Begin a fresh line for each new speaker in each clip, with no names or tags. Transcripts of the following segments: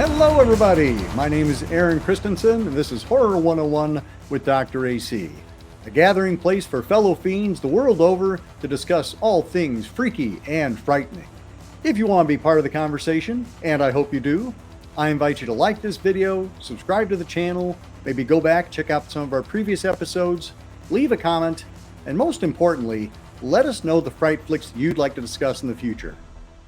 Hello, everybody. My name is Aaron Christensen, and this is Horror 101 with Dr. AC, a gathering place for fellow fiends the world over to discuss all things freaky and frightening. If you want to be part of the conversation, and I hope you do, I invite you to like this video, subscribe to the channel, maybe go back, check out some of our previous episodes, leave a comment, and most importantly, let us know the fright flicks you'd like to discuss in the future.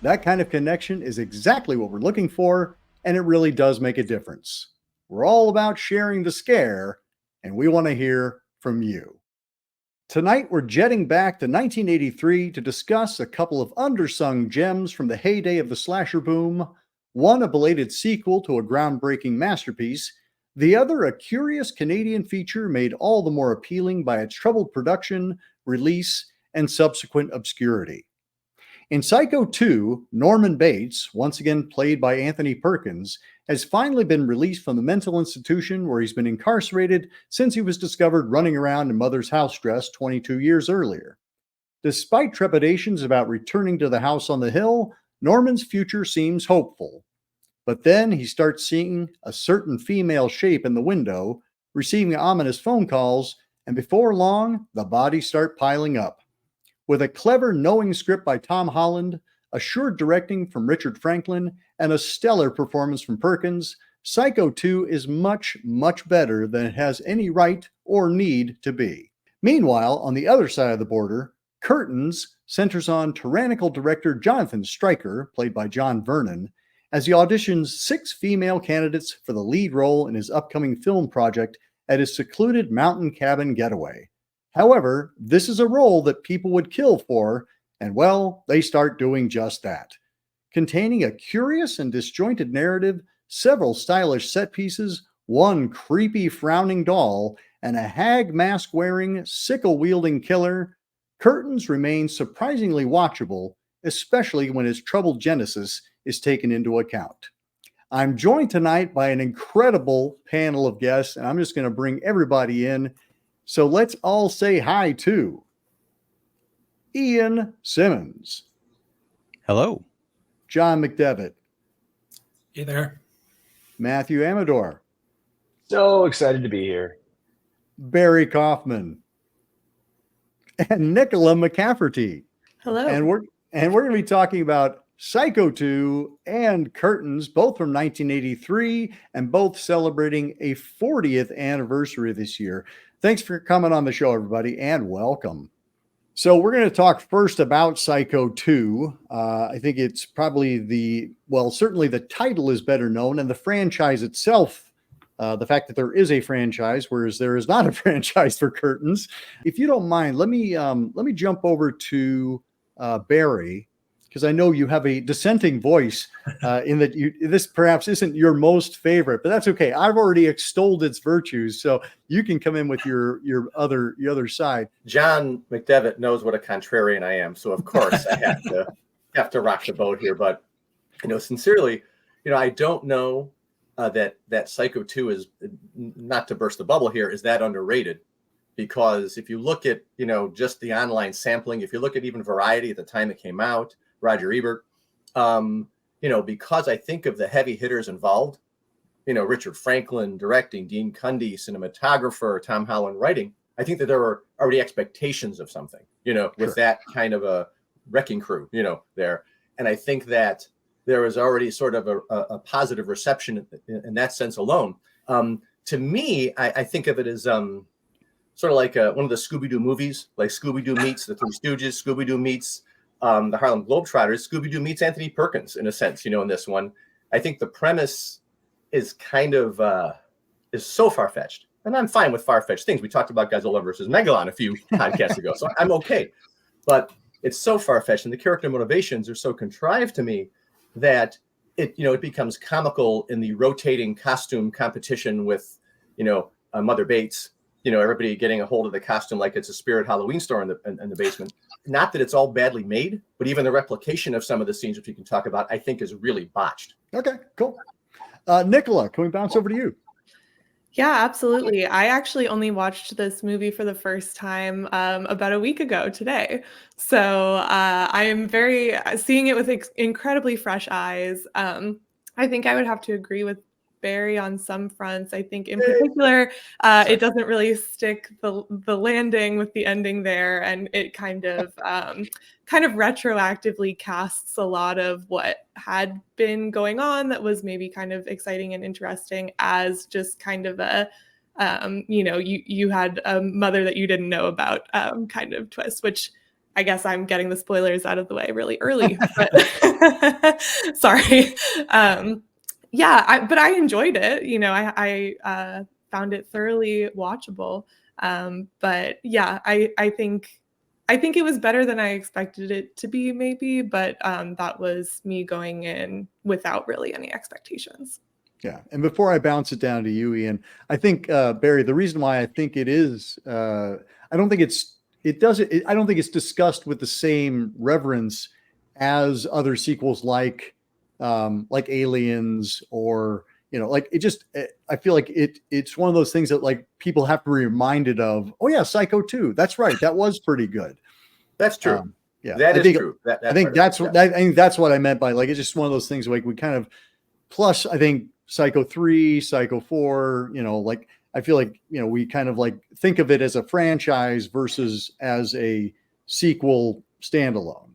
That kind of connection is exactly what we're looking for, and it really does make a difference. We're all about sharing the scare, and we want to hear from you. Tonight, we're jetting back to 1983 to discuss a couple of undersung gems from the heyday of the slasher boom, one a belated sequel to a groundbreaking masterpiece, the other a curious Canadian feature made all the more appealing by its troubled production, release, and subsequent obscurity. In Psycho 2, Norman Bates, once again played by Anthony Perkins, has finally been released from the mental institution where he's been incarcerated since he was discovered running around in Mother's housedress 22 years earlier. Despite trepidations about returning to the house on the hill, Norman's future seems hopeful. But then he starts seeing a certain female shape in the window, receiving ominous phone calls, and before long, the bodies start piling up. With a clever, knowing script by Tom Holland, assured directing from Richard Franklin, and a stellar performance from Perkins, Psycho 2 is much, much better than it has any right or need to be. Meanwhile, on the other side of the border, Curtains centers on tyrannical director Jonathan Stryker, played by John Vernon, as he auditions 6 female candidates for the lead role in his upcoming film project at his secluded mountain cabin getaway. However, this is a role that people would kill for, and well, they start doing just that. Containing a curious and disjointed narrative, several stylish set pieces, one creepy frowning doll, and a hag mask-wearing, sickle-wielding killer, Curtains remains surprisingly watchable, especially when its troubled genesis is taken into account. I'm joined tonight by an incredible panel of guests, and I'm just going to bring everybody in. So let's all say hi to Ian Simmons.
Hello.
John McDevitt.
Hey there.
Matthew Amador.
So excited to be here.
Barry Kaufman. And Nicola McCafferty.
Hello.
And we're going to be talking about Psycho 2 and Curtains, both from 1983 and both celebrating a 40th anniversary this year. Thanks for coming on the show, everybody, and welcome. So we're going to talk first about Psycho 2. I think it's probably certainly the title is better known, and the franchise itself, the fact that there is a franchise, whereas there is not a franchise for Curtains. If you don't mind, let me jump over to Barry, because I know you have a dissenting voice in that this perhaps isn't your most favorite, but that's okay. I've already extolled its virtues, so you can come in with your other side.
John McDevitt knows what a contrarian I am, so of course I have to rock the boat here. But sincerely, I don't know that Psycho 2 is, not to burst the bubble here, is that underrated. Because if you look at just the online sampling, if you look at even Variety at the time it came out, Roger Ebert, because I think of the heavy hitters involved, Richard Franklin directing, Dean Cundy, cinematographer, Tom Holland writing, I think that there were already expectations of something, with that kind of a wrecking crew, there. And I think that there was already sort of a positive reception in that sense alone. To me, I think of it as sort of like one of the Scooby-Doo movies, like Scooby-Doo meets the Three Stooges, Scooby-Doo meets the Harlem Globetrotters, Scooby-Doo meets Anthony Perkins, in a sense, in this one. I think the premise is kind of is so far-fetched. And I'm fine with far-fetched things. We talked about Godzilla versus Megalon a few podcasts ago, so I'm okay. But it's so far-fetched, and the character motivations are so contrived to me that it becomes comical in the rotating costume competition with, Mother Bates. Everybody getting a hold of the costume like it's a Spirit Halloween store in the basement. Not that it's all badly made, but even the replication of some of the scenes, which we can talk about, I think is really botched.
Okay, cool. Nicola, can we bounce over to you?
Yeah, absolutely. I actually only watched this movie for the first time about a week ago today. So I am seeing it with incredibly fresh eyes. I think I would have to agree with Barry on some fronts. I think in particular, it doesn't really stick the landing with the ending there, and it kind of retroactively casts a lot of what had been going on that was maybe kind of exciting and interesting as just kind of a you had a mother that you didn't know about kind of twist, which I guess I'm getting the spoilers out of the way really early, but sorry. But I enjoyed it. I found it thoroughly watchable. But yeah, I think it was better than I expected it to be, maybe. But that was me going in without really any expectations.
Yeah. And before I bounce it down to you, Ian, I think, Barry, the reason why I think it is, I don't think I don't think it's discussed with the same reverence as other sequels like Aliens, or, I feel like it's one of those things that like people have to be reminded of. Oh yeah, Psycho 2. That's right. That was pretty good.
That's true.
Yeah,
that is true.
I think that's what I meant by, like, it's just one of those things like we kind of, plus I think Psycho 3, Psycho 4, I feel like, we kind of like think of it as a franchise versus as a sequel standalone.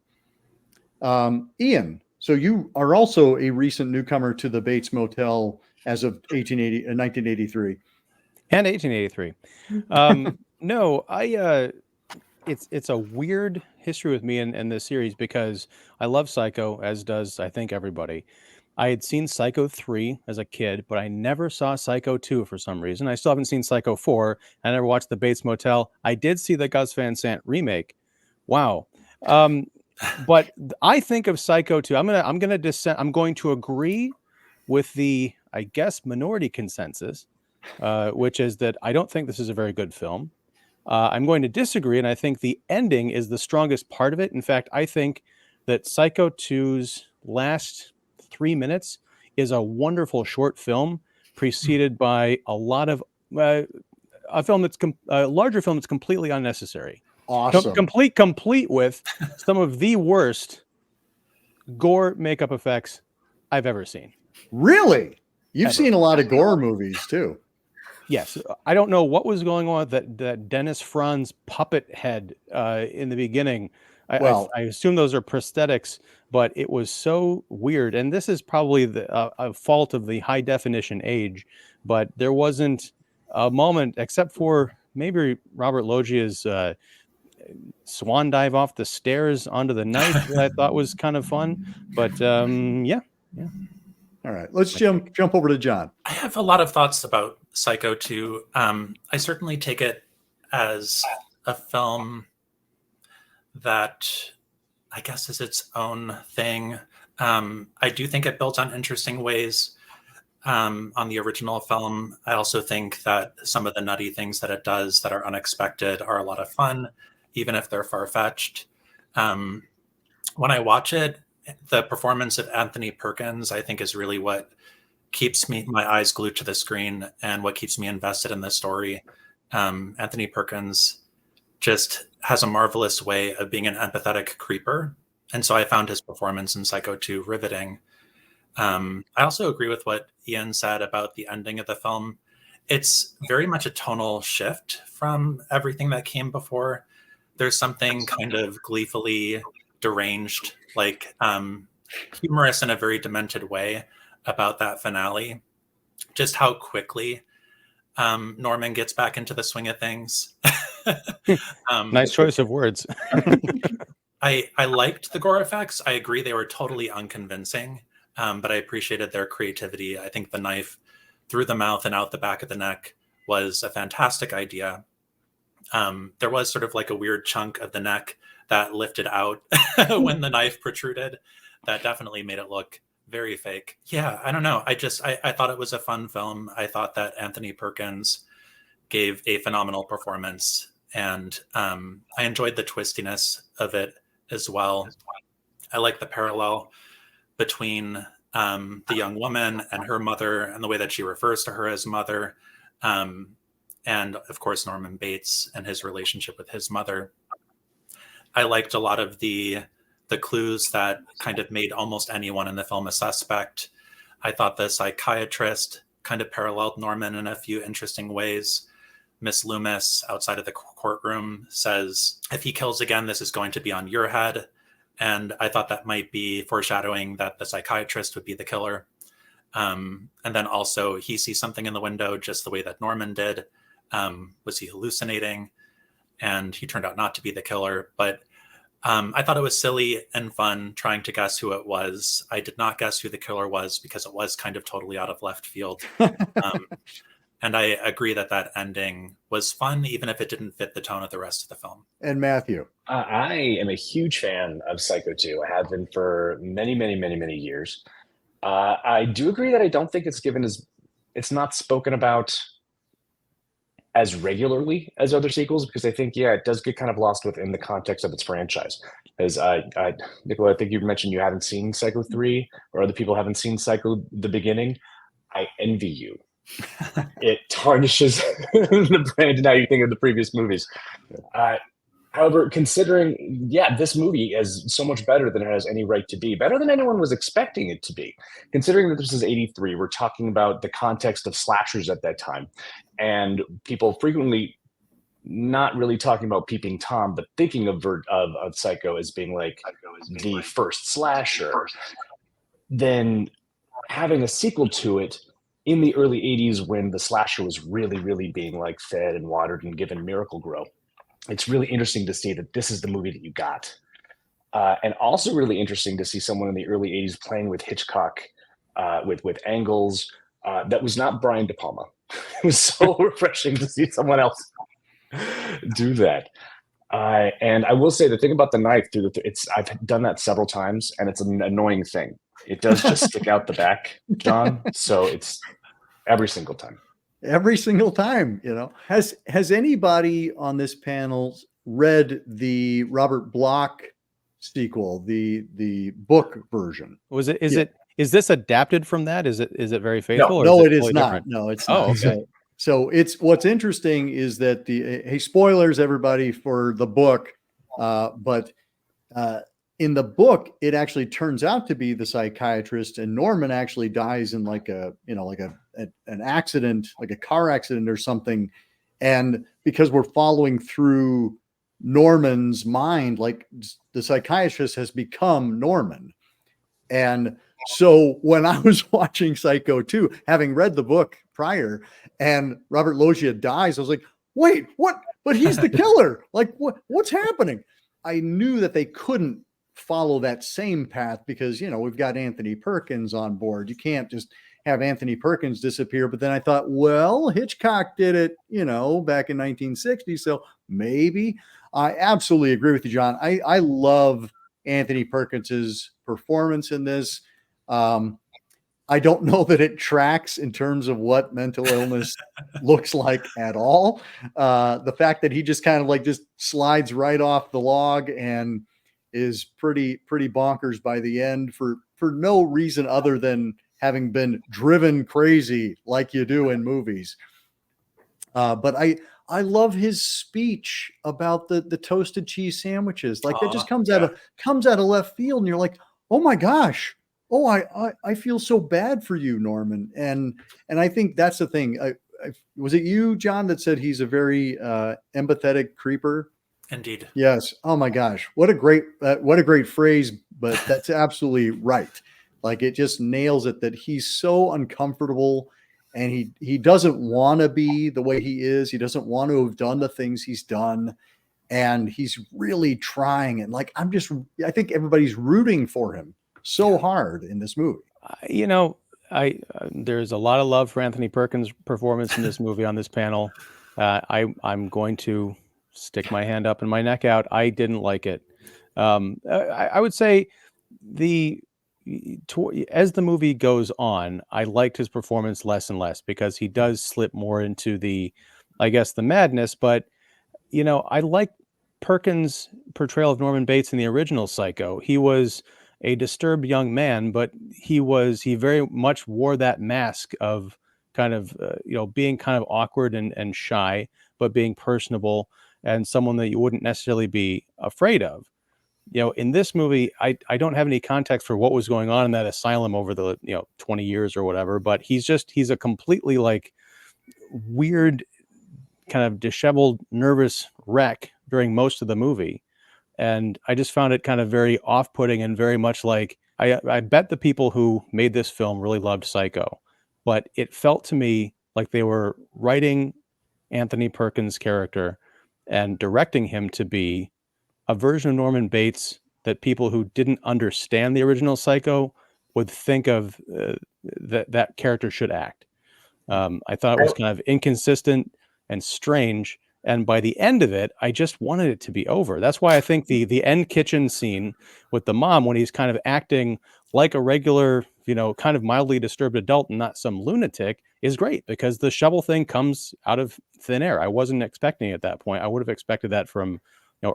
Ian, so you are also a recent newcomer to the Bates Motel as of 1983.
And 1883. No, it's a weird history with me in this series because I love Psycho, as does, I think, everybody. I had seen Psycho 3 as a kid, but I never saw Psycho 2 for some reason. I still haven't seen Psycho 4. I never watched the Bates Motel. I did see the Gus Van Sant remake. Wow. But I think of Psycho 2. I'm going to agree with the, I guess, minority consensus, which is that I don't think this is a very good film. I'm going to disagree, and I think the ending is the strongest part of it. In fact, I think that Psycho 2's last 3 minutes is a wonderful short film preceded by a lot of a larger film that's completely unnecessary.
Awesome.
Complete with some of the worst gore makeup effects I've ever seen.
Really? You've
Ever.
seen a lot of gore movies too.
Yes. I don't know what was going on with that Dennis Franz puppet head in the beginning. I assume those are prosthetics, but it was so weird. And this is probably a fault of the high definition age, but there wasn't a moment, except for maybe Robert Loggia's swan dive off the stairs onto the knife, that I thought was kind of fun. But yeah.
All right, let's jump over to John.
I have a lot of thoughts about Psycho 2. I certainly take it as a film that I guess is its own thing. I do think it builds on interesting ways on the original film. I also think that some of the nutty things that it does that are unexpected are a lot of fun, even if they're far-fetched. When I watch it, the performance of Anthony Perkins, I think, is really what keeps my eyes glued to the screen and what keeps me invested in the story. Anthony Perkins just has a marvelous way of being an empathetic creeper. And so I found his performance in Psycho 2 riveting. I also agree with what Ian said about the ending of the film. It's very much a tonal shift from everything that came before. There's something kind of gleefully deranged, like humorous in a very demented way about that finale. Just how quickly Norman gets back into the swing of things.
Nice choice of words.
I liked the gore effects. I agree they were totally unconvincing, but I appreciated their creativity. I think the knife through the mouth and out the back of the neck was a fantastic idea. There was sort of like a weird chunk of the neck that lifted out when the knife protruded. That definitely made it look very fake. Yeah, I don't know. I thought it was a fun film. I thought that Anthony Perkins gave a phenomenal performance, and I enjoyed the twistiness of it as well. I like the parallel between the young woman and her mother and the way that she refers to her as mother. And of course, Norman Bates and his relationship with his mother. I liked a lot of the clues that kind of made almost anyone in the film a suspect. I thought the psychiatrist kind of paralleled Norman in a few interesting ways. Miss Loomis, outside of the courtroom, says, if he kills again, this is going to be on your head. And I thought that might be foreshadowing that the psychiatrist would be the killer. And then also he sees something in the window just the way that Norman did. Was he hallucinating? And he turned out not to be the killer. But I thought it was silly and fun trying to guess who it was. I did not guess who the killer was because it was kind of totally out of left field. And I agree that that ending was fun, even if it didn't fit the tone of the rest of the film.
And Matthew.
I am a huge fan of Psycho 2. I have been for many, many, many, many years. I do agree that I don't think it's not spoken about as regularly as other sequels, because I think, it does get kind of lost within the context of its franchise. As Nicola, I think you mentioned you haven't seen Psycho 3, or other people haven't seen Psycho the beginning. I envy you. It tarnishes the brand and how you think of the previous movies. However, considering, this movie is so much better than it has any right to be, better than anyone was expecting it to be. Considering that this is 83, we're talking about the context of slashers at that time, and people frequently not really talking about Peeping Tom, but thinking of Psycho as being like the first slasher. Then having a sequel to it in the early 80s, when the slasher was really, really being like fed and watered and given Miracle-Gro, it's really interesting to see that this is the movie that you got. And also really interesting to see someone in the early 80s playing with Hitchcock, with angles. That was not Brian De Palma. It was so refreshing to see someone else do that. And I will say, the thing about the knife I've done that several times, and it's an annoying thing. It does just stick out the back, John. So it's every single time.
Every single time, Has anybody on this panel read the Robert Bloch sequel, the book version?
Is this adapted from that? Is it very faithful?
No,
or
it is
totally
not.
different?
No, it's
Oh,
not.
okay.
So it's, what's interesting is that hey, spoilers everybody for the book, but in the book, it actually turns out to be the psychiatrist, and Norman actually dies in like an accident, like a car accident or something. And because we're following through Norman's mind, like the psychiatrist has become Norman. And so when I was watching Psycho 2, having read the book prior, and Robert Loggia dies, I was like, wait, what? But he's the killer. Like, what's happening? I knew that they couldn't follow that same path because, we've got Anthony Perkins on board. You can't just have Anthony Perkins disappear. But then I thought, well, Hitchcock did it, back in 1960. So maybe. I absolutely agree with you, John. I love Anthony Perkins's performance in this. I don't know that it tracks in terms of what mental illness looks like at all. The fact that he just kind of like just slides right off the log and is pretty bonkers by the end for no reason other than having been driven crazy like you do in movies. But I love his speech about the toasted cheese sandwiches. Like that just comes out of left field, and you're like, oh my gosh. Oh, I feel so bad for you, Norman. And I think that's the thing. Was it you, John, that said he's a very empathetic creeper?
Indeed.
Yes. Oh my gosh. What a great phrase, but that's absolutely right. Like it just nails it that he's so uncomfortable, and he doesn't want to be the way he is. He doesn't want to have done the things he's done. And he's really trying. And like, I think everybody's rooting for him so hard in this movie.
There's a lot of love for Anthony Perkins' performance in this movie on this panel. I'm going to stick my hand up and my neck out. I didn't like it. I would say as the movie goes on, I liked his performance less and less because he does slip more into the madness. But I like Perkins' portrayal of Norman Bates in the original Psycho. He was a disturbed young man, but he very much wore that mask of kind of, being kind of awkward and shy, but being personable and someone that you wouldn't necessarily be afraid of. in this movie, I don't have any context for what was going on in that asylum over the 20 years or whatever, but he's a completely like weird kind of disheveled, nervous wreck during most of the movie. And I just found it kind of very off-putting and very much like, I bet the people who made this film really loved Psycho, but it felt to me like they were writing Anthony Perkins' character and directing him to be a version of Norman Bates that people who didn't understand the original Psycho would think of that character should act. I thought it was kind of inconsistent and strange. And by the end of it, I just wanted it to be over. That's why I think the end kitchen scene with the mom, when he's kind of acting like a regular, kind of mildly disturbed adult and not some lunatic, is great, because the shovel thing comes out of thin air. I wasn't expecting it at that point. I would have expected that from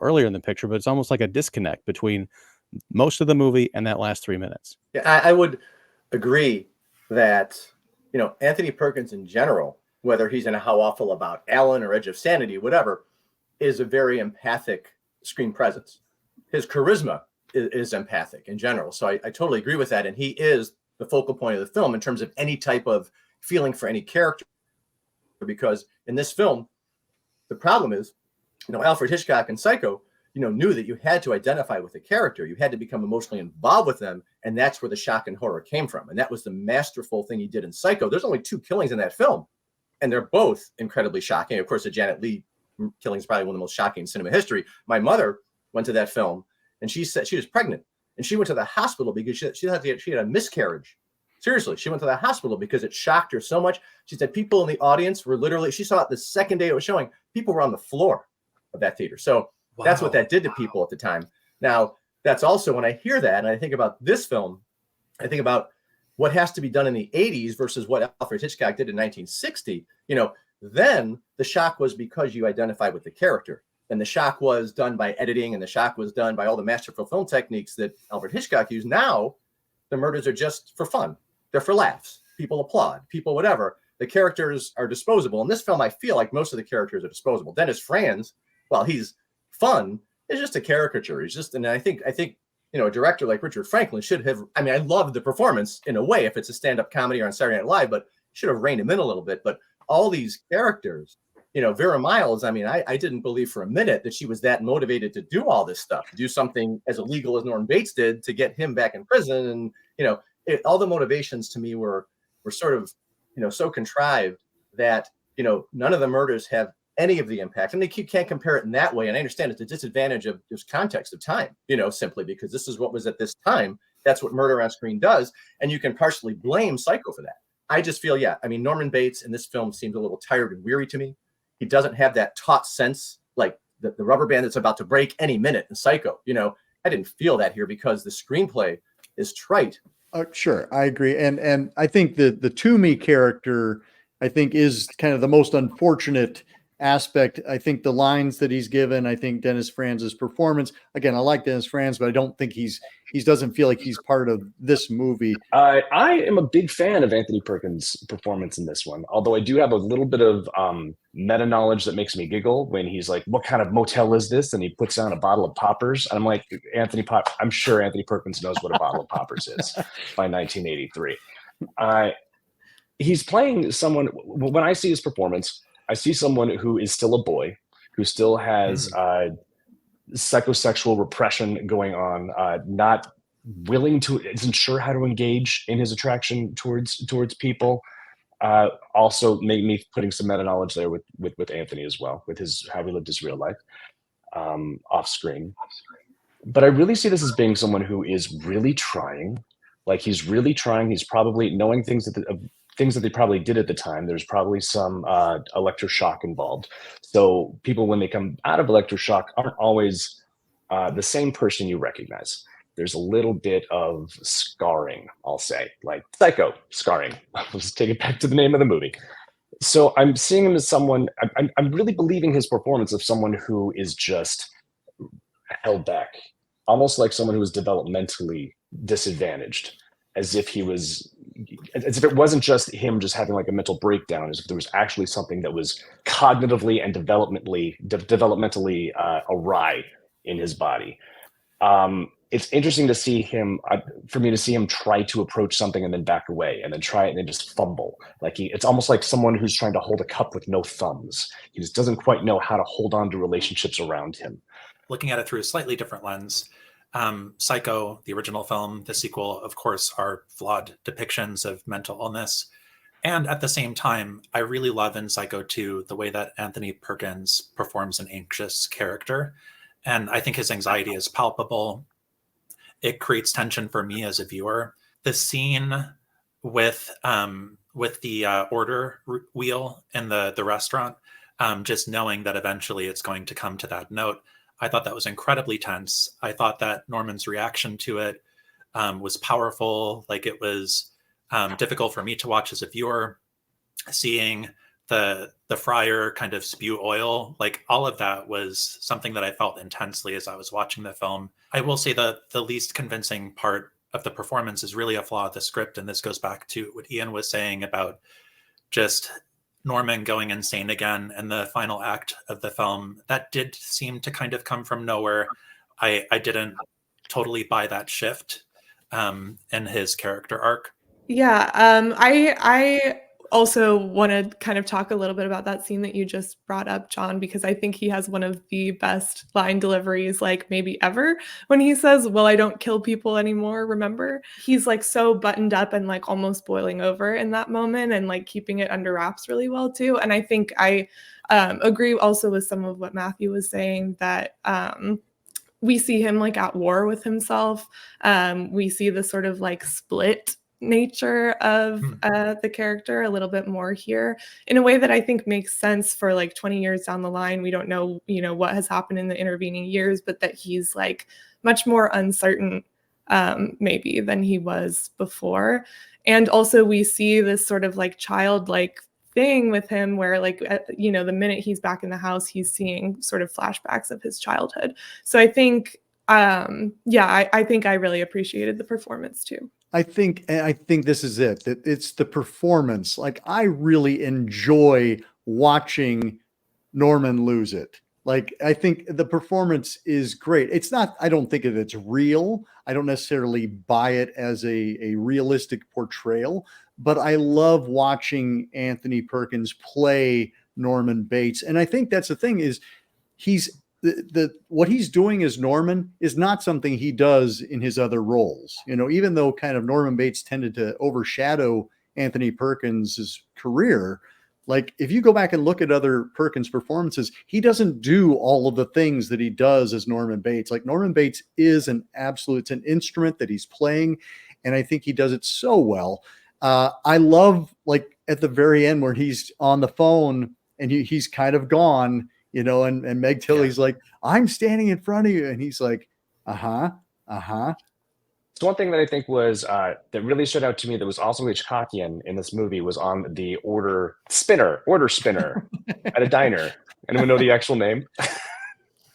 earlier in the picture, but it's almost like a disconnect between most of the movie and that last 3 minutes.
Yeah, I would agree that, Anthony Perkins in general, whether he's in a How Awful About Alan or Edge of Sanity, whatever, is a very empathic screen presence. His charisma is empathic in general. So I totally agree with that. And he is the focal point of the film in terms of any type of feeling for any character. Because in this film, the problem is, Alfred Hitchcock in Psycho, knew that you had to identify with the character. You had to become emotionally involved with them. And that's where the shock and horror came from. And that was the masterful thing he did in Psycho. There's only 2 killings in that film, and they're both incredibly shocking. Of course, the Janet Leigh killing is probably one of the most shocking in cinema history. My mother went to that film, and she said she was pregnant, and she went to the hospital because she had a miscarriage. Seriously, she went to the hospital because it shocked her so much. She said people in the audience were literally, she saw it the second day it was showing, people were on the floor of that theater. So that's what that did to people at the time. Now, that's also, when I hear that and I think about this film, I think about what has to be done in the 80s versus what Alfred Hitchcock did in 1960. Then the shock was because you identify with the character, and the shock was done by editing, and the shock was done by all the masterful film techniques that Alfred Hitchcock used. Now the murders are just for fun. They're for laughs. People applaud, people whatever. The characters are disposable. In this film, I feel like most of the characters are disposable. Dennis Franz, while he's fun, is just a caricature. He's just, and I think a director like Richard Franklin should have, I love the performance in a way if it's a stand-up comedy or on Saturday Night Live, but should have reined him in a little bit. But all these characters, Vera Miles, I didn't believe for a minute that she was that motivated to do all this stuff, to do something as illegal as Norman Bates did to get him back in prison. And, all the motivations to me were sort of, so contrived that, none of the murders have any of the impact, and they can't compare it in that way. And I understand it's a disadvantage of just context of time, simply because this is what was at this time. That's what murder on screen does. And you can partially blame Psycho for that. I just feel, Norman Bates in this film seemed a little tired and weary to me. He doesn't have that taut sense, like the rubber band that's about to break any minute in Psycho. I didn't feel that here because the screenplay is trite.
Sure, I agree. And I think the Toomey character, I think, is kind of the most unfortunate aspect. I think the lines that he's given, I think Dennis Franz's performance, again, I like Dennis Franz, but I don't think he doesn't feel like he's part of this movie.
I am a big fan of Anthony Perkins' performance in this one, although I do have a little bit of meta knowledge that makes me giggle when he's like, what kind of motel is this? And he puts down a bottle of poppers. And I'm like, I'm sure Anthony Perkins knows what a bottle of poppers is by 1983. He's playing someone, when I see his performance, I see someone who is still a boy, who still has psychosexual repression going on, not willing to, isn't sure how to engage in his attraction towards people. Also, me putting some meta knowledge there with Anthony as well, with how he lived his real life off screen. But I really see this as being someone who is really trying. Like, he's really trying. He's probably knowing things that they probably did at the time. There's probably some electroshock involved. So people, when they come out of electroshock, aren't always the same person you recognize. There's a little bit of scarring, I'll say, like Psycho scarring. Let's take it back to the name of the movie. So I'm seeing him as someone, I'm really believing his performance of someone who is just held back, almost like someone who was developmentally disadvantaged, as if it wasn't just him just having like a mental breakdown, as if there was actually something that was cognitively and developmentally awry in his body. It's interesting to see him, for me to see him try to approach something and then back away and then try it and then just fumble. Like it's almost like someone who's trying to hold a cup with no thumbs. He just doesn't quite know how to hold on to relationships around him.
Looking at it through a slightly different lens, Psycho, the original film, the sequel, of course, are flawed depictions of mental illness. And at the same time, I really love in Psycho 2 the way that Anthony Perkins performs an anxious character. And I think his anxiety is palpable. It creates tension for me as a viewer. The scene with the order wheel in the restaurant, just knowing that eventually it's going to come to that note, I thought that was incredibly tense. I thought that Norman's reaction to it was powerful. Like it was difficult for me to watch as a viewer. Seeing the friar kind of spew oil, like all of that was something that I felt intensely as I was watching the film. I will say that the least convincing part of the performance is really a flaw of the script. And this goes back to what Ian was saying about just Norman going insane again in the final act of the film. That did seem to kind of come from nowhere. I didn't totally buy that shift in his character arc.
Yeah, I also want to kind of talk a little bit about that scene that you just brought up, John, because I think he has one of the best line deliveries, like maybe ever, when he says, "Well, I don't kill people anymore, remember?" He's like so buttoned up and like almost boiling over in that moment and like keeping it under wraps really well too. And I think I agree also with some of what Matthew was saying, that we see him like at war with himself. We see the sort of like split nature of the character a little bit more here in a way that I think makes sense for like 20 years down the line. We don't know, what has happened in the intervening years, but that he's like much more uncertain maybe than he was before. And also we see this sort of like childlike thing with him where like, the minute he's back in the house, he's seeing sort of flashbacks of his childhood. So I think, I think I really appreciated the performance too.
I think this is it. That it's the performance. Like I really enjoy watching Norman lose it. Like I think the performance is great. It's not, I don't think that it's real. I don't necessarily buy it as a realistic portrayal, but I love watching Anthony Perkins play Norman Bates. And I think that's the thing is he's what he's doing as Norman is not something he does in his other roles. Even though kind of Norman Bates tended to overshadow Anthony Perkins' career, like if you go back and look at other Perkins performances, he doesn't do all of the things that he does as Norman Bates. Like Norman Bates is it's an instrument that he's playing. And I think he does it so well. I love like at the very end where he's on the phone and he's kind of gone, and Meg Tilly's like, "I'm standing in front of you." And he's like, So
one thing that I think was that really stood out to me that was also Hitchcockian in this movie was on the order spinner at a diner. Anyone know the actual name?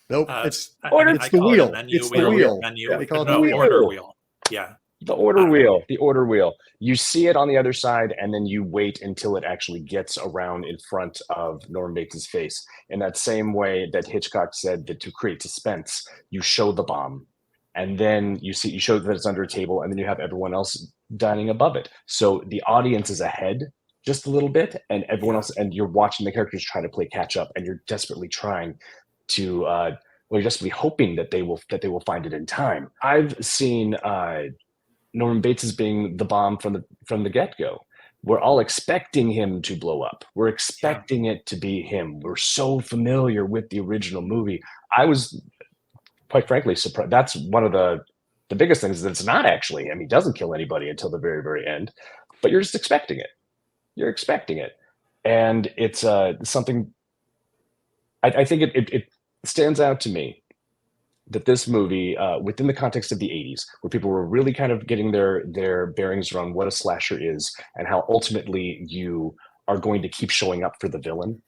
Nope. It's the wheel. It's the wheel.
They call it the order wheel. Yeah.
The order wheel. You see it on the other side, and then you wait until it actually gets around in front of Norman Bates' face. In that same way that Hitchcock said that to create suspense, you show the bomb, and then you show that it's under a table, and then you have everyone else dining above it. So the audience is ahead just a little bit, and everyone else, and you're watching the characters try to play catch up, and you're desperately trying to, you're desperately hoping that they will find it in time. I've seen Norman Bates as being the bomb from the get-go. We're all expecting him to blow up. We're expecting it to be him. We're so familiar with the original movie. I was, quite frankly, surprised. That's one of the biggest things, is that it's not actually him. He doesn't kill anybody until the very, very end, but you're just expecting it. You're expecting it. And it's something, I think it stands out to me that this movie, within the context of the 80s, where people were really kind of getting their bearings around what a slasher is and how ultimately you are going to keep showing up for the villain.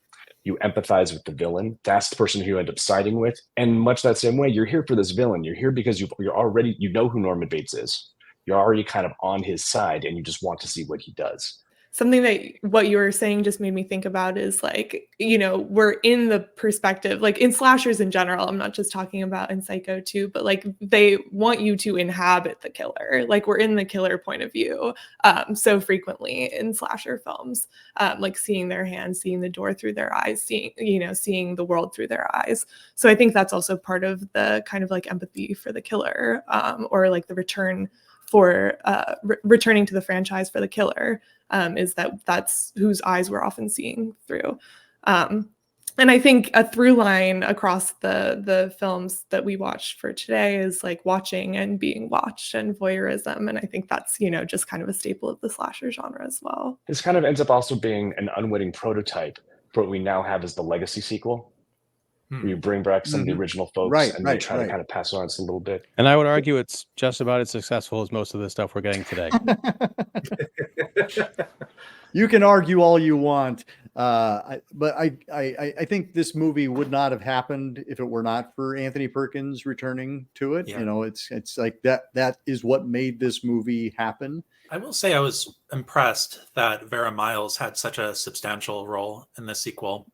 You empathize with the villain. That's the person who you end up siding with. And much that same way, you're here for this villain. You're here because you're already, who Norman Bates is. You're already kind of on his side, and you just want to see what he does.
something that what you were saying just made me think about is like, you know, we're in the perspective, like in slashers in general, I'm not just talking about in Psycho too, but like they want you to inhabit the killer. Like we're in the killer point of view so frequently in slasher films, like seeing their hands, seeing the door through their eyes, seeing the world through their eyes. So I think that's also part of the kind of like empathy for the killer, or like the return for returning to the franchise for the killer, is that's whose eyes we're often seeing through. And I think a through line across the films that we watched for today is like watching and being watched and voyeurism. And I think that's, you know, just kind of a staple of the slasher genre as well.
This kind of ends up also being an unwitting prototype for what we now have as the legacy sequel, where you bring back some of the original folks and they try to kind of pass on a little bit.
And I would argue it's just about as successful as most of the stuff we're getting today.
You can argue all you want, but I think this movie would not have happened if it were not for Anthony Perkins returning to it.
Yeah.
You know, it's like that is what made this movie happen.
I will say I was impressed that Vera Miles had such a substantial role in the sequel.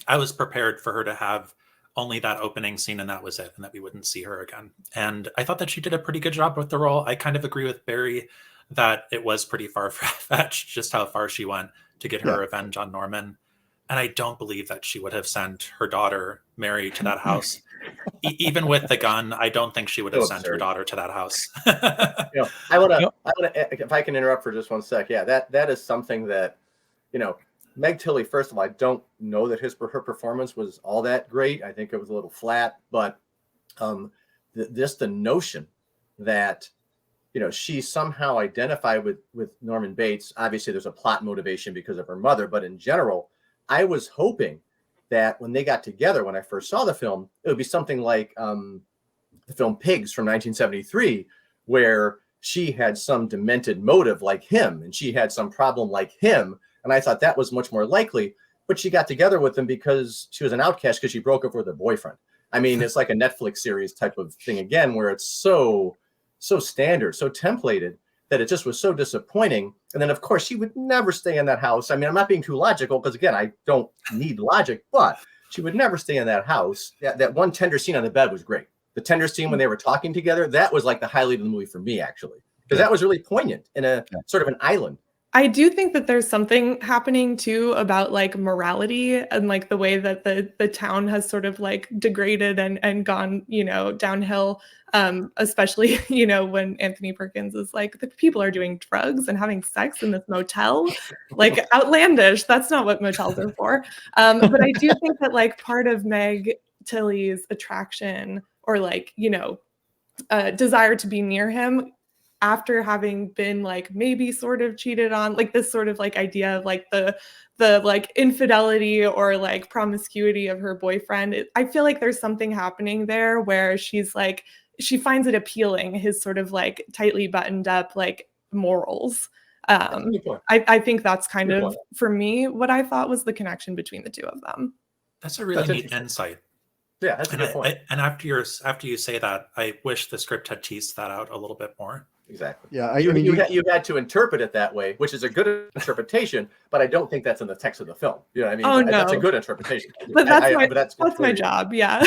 I was prepared for her to have only that opening scene and that was it, and that we wouldn't see her again. And I thought that she did a pretty good job with the role. I kind of agree with Barry that it was pretty far-fetched just how far she went to get her revenge on Norman. And I don't believe that she would have sent her daughter, Mary, to that house. Even with the gun, I don't think she would have sent her daughter to that house.
You know, I want to, if I can interrupt for just one sec. Yeah, that is something that, you know, Meg Tilly, first of all, I don't know that her performance was all that great. I think it was a little flat, but the notion that, you know, she somehow identified with Norman Bates. Obviously, there's a plot motivation because of her mother, but in general, I was hoping that when they got together, when I first saw the film, it would be something like the film Pigs from 1973, where she had some demented motive like him, and she had some problem like him. And I thought that was much more likely, but she got together with him because she was an outcast because she broke up with her boyfriend. I mean, it's like a Netflix series type of thing again, where it's so standard, so templated that it just was so disappointing. And then, of course, she would never stay in that house. I mean, I'm not being too logical because, again, I don't need logic, but she would never stay in that house. That one tender scene on the bed was great. The tender scene when they were talking together, that was like the highlight of the movie for me, actually, because that was really poignant in a sort of an island.
I do think that there's something happening too about like morality and like the way that the town has sort of like degraded and gone, you know, downhill. Especially, you know, when Anthony Perkins is like, the people are doing drugs and having sex in this motel, like outlandish. That's not what motels are for. But I do think that like part of Meg Tilly's attraction or like, you know, desire to be near him after having been like maybe sort of cheated on, like this sort of like idea of like the like infidelity or like promiscuity of her boyfriend. I feel like there's something happening there where she's like, she finds it appealing, his sort of like tightly buttoned up like morals. I think that's kind of, for me, what I thought was the connection between the two of them.
That's a really neat insight.
Yeah, that's a good point.
And after you say that, I wish the script had teased that out a little bit more.
Exactly.
Yeah,
you had to interpret it that way, which is a good interpretation, but I don't think that's in the text of the film. You know what I mean?
Oh, no.
That's a good interpretation.
But that's my job, yeah.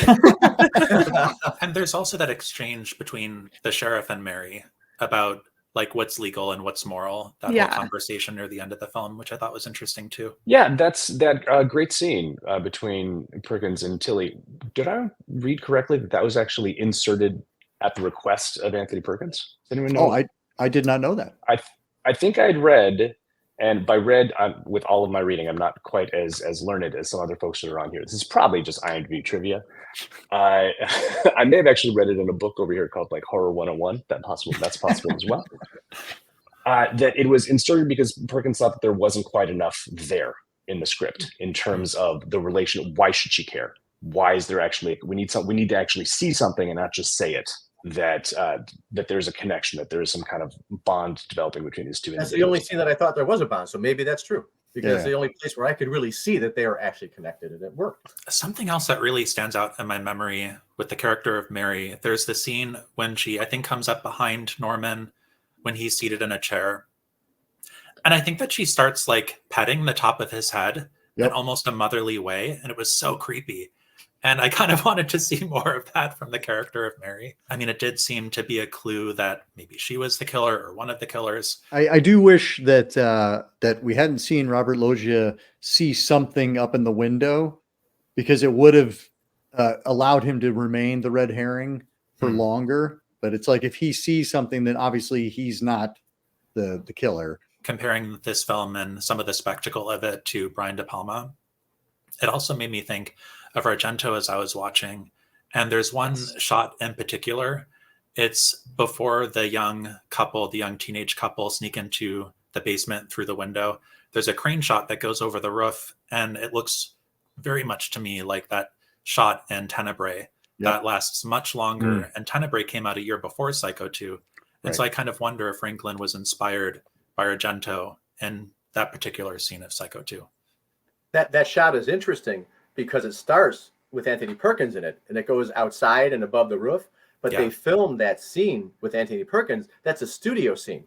And there's also that exchange between the sheriff and Mary about like what's legal and what's moral, that whole conversation near the end of the film, which I thought was interesting too.
Yeah, that's that great scene between Perkins and Tilly. Did I read correctly that was actually inserted at the request of Anthony Perkins? Does anyone know?
Oh, I did not know that.
I think I'd read, and by read, with all of my reading, I'm not quite as learned as some other folks that are on here. This is probably just IMDb trivia. I may have actually read it in a book over here called like Horror 101. That's possible as well. That it was inserted because Perkins thought that there wasn't quite enough there in the script in terms of the relation. Why should she care? Why is there actually, we need to actually see something and not just say it. That there's a connection, that there is some kind of bond developing between these two individuals.
That's the only scene that I thought there was a bond, so maybe that's true. Because the only place where I could really see that they are actually connected and it worked.
Something else that really stands out in my memory with the character of Mary, there's the scene when she, I think, comes up behind Norman when he's seated in a chair. And I think that she starts like petting the top of his head in
Yep.
almost a motherly way. And it was so creepy. And I kind of wanted to see more of that from the character of Mary. I mean, it did seem to be a clue that maybe she was the killer or one of the killers.
I do wish that that we hadn't seen Robert Loggia see something up in the window, because it would have allowed him to remain the red herring for longer. But it's like, if he sees something, then obviously he's not the killer.
Comparing this film and some of the spectacle of it to Brian De Palma, it also made me think of Argento as I was watching. And there's one shot in particular. It's before the young couple, the young teenage couple, sneak into the basement through the window. There's a crane shot that goes over the roof, and it looks very much to me like that shot in Tenebrae. That lasts much longer. And Tenebrae came out a year before Psycho 2. And so I kind of wonder if Franklin was inspired by Argento in that particular scene of Psycho 2.
That shot is interesting because it starts with Anthony Perkins in it, and it goes outside and above the roof. But they filmed that scene with Anthony Perkins. That's a studio scene.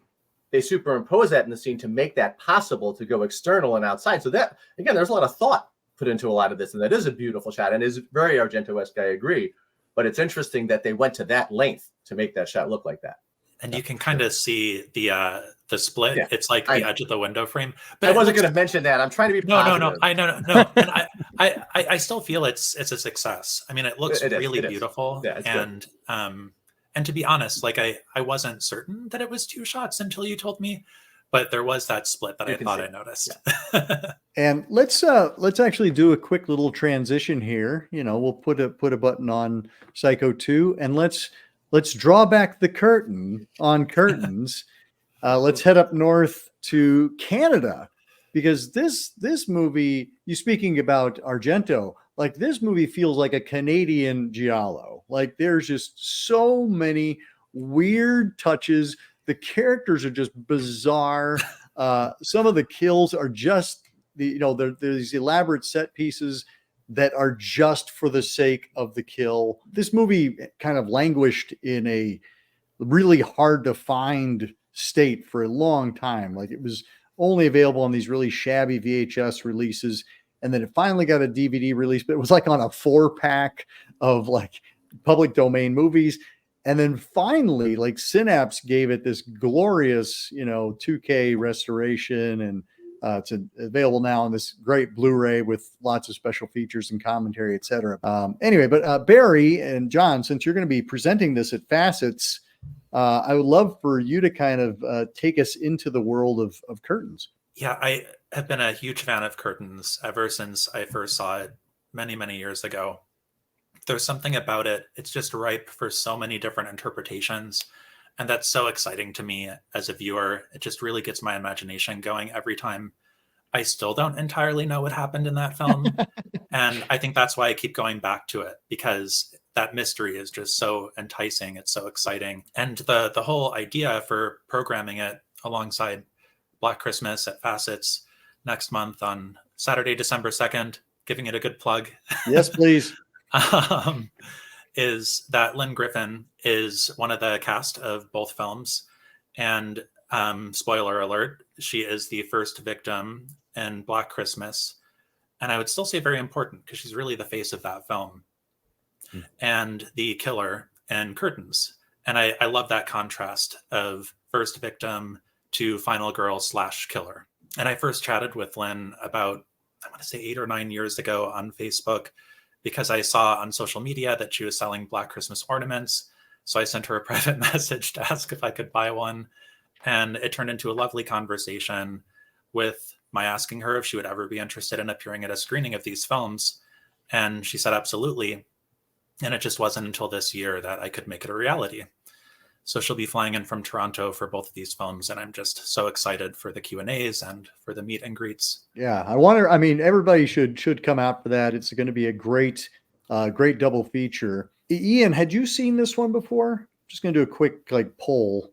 They superimpose that in the scene to make that possible to go external and outside. So that, again, there's a lot of thought put into a lot of this, and that is a beautiful shot and is very Argento-esque, I agree. But it's interesting that they went to that length to make that shot look like that.
And you can kind of see the split. Yeah. It's like the edge of the window frame.
But I wasn't going to mention that. I'm trying to be positive.
No. And I still feel it's a success. I mean, it looks really beautiful.
Yeah,
and to be honest, like I wasn't certain that it was 2 shots until you told me, but there was that split that I thought I noticed.
Yeah. And let's actually do a quick little transition here. You know, we'll put a button on Psycho 2, and let's draw back the curtain on curtains. Let's head up north to Canada, because this movie, you speaking about Argento, like, this movie feels like a Canadian giallo. Like, there's just so many weird touches. The characters are just bizarre. Some of the kills are just there's these elaborate set pieces that are just for the sake of the kill. This movie kind of languished in a really hard to find state for a long time. Like, it was only available on these really shabby VHS releases. And then it finally got a DVD release, but it was like on a 4-pack of like public domain movies. And then finally, like, Synapse gave it this glorious, 2K restoration, and it's available now on this great Blu-ray with lots of special features and commentary, etc. Anyway, but Barry and John, since you're going to be presenting this at Facets, I would love for you to kind of take us into the world of curtains.
Yeah, I have been a huge fan of curtains ever since I first saw it many, many years ago. There's something about it. It's just ripe for so many different interpretations. And that's so exciting to me as a viewer. It just really gets my imagination going every time. I still don't entirely know what happened in that film. And I think that's why I keep going back to it, because that mystery is just so enticing. It's so exciting. And the whole idea for programming it alongside Black Christmas at Facets next month on Saturday, December 2nd, giving it a good plug.
Yes, please.
Is that Lynn Griffin is one of the cast of both films. And spoiler alert, she is the first victim in Black Christmas. And I would still say very important, because she's really the face of that film. And the killer in Curtains. And I love that contrast of first victim to final girl / killer. And I first chatted with Lynn about, I want to say 8 or 9 years ago on Facebook, because I saw on social media that she was selling Black Christmas ornaments. So I sent her a private message to ask if I could buy one. And it turned into a lovely conversation with my asking her if she would ever be interested in appearing at a screening of these films. And she said, absolutely. And it just wasn't until this year that I could make it a reality. So she'll be flying in from Toronto for both of these films. And I'm just so excited for the Q&As and for the meet and greets.
Yeah, everybody should come out for that. It's going to be a great double feature. Ian, had you seen this one before? Just going to do a quick poll.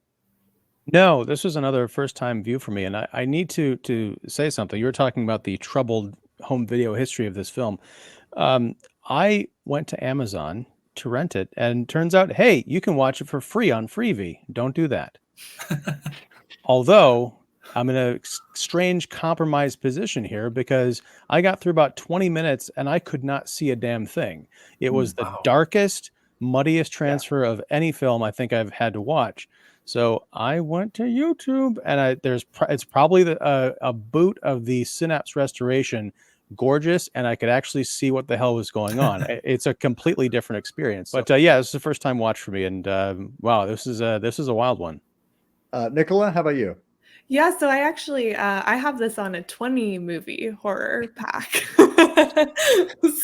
No, this was another first-time view for me. And I need to say something. You were talking about the troubled home video history of this film. I went to Amazon to rent it, and turns out, hey, you can watch it for free on Freevee. Don't do that. Although I'm in a strange compromised position here because I got through about 20 minutes and I could not see a damn thing. It was the
Wow.
darkest, muddiest transfer of any film I think I've had to watch. So I went to YouTube, and it's probably a boot of the Synapse Restoration, gorgeous, and I could actually see what the hell was going on. It's a completely different experience. But yeah, this is the first time watch for me, and wow, this is a wild one.
Nicola, how about you?
Yeah, so I actually I have this on a 20 movie horror pack.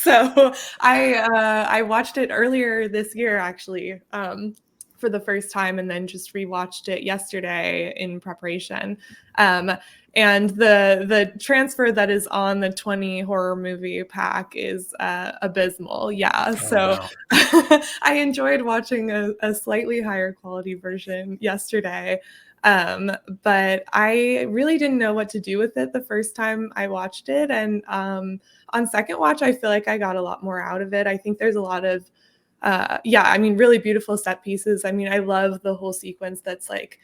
So I watched it earlier this year actually, for the first time, and then just rewatched it yesterday in preparation. And the transfer that is on the 20 horror movie pack is abysmal. Yeah, so
wow.
I enjoyed watching a slightly higher quality version yesterday. But I really didn't know what to do with it the first time I watched it. And on second watch, I feel like I got a lot more out of it. I think there's a lot of, really beautiful set pieces. I mean, I love the whole sequence that's like,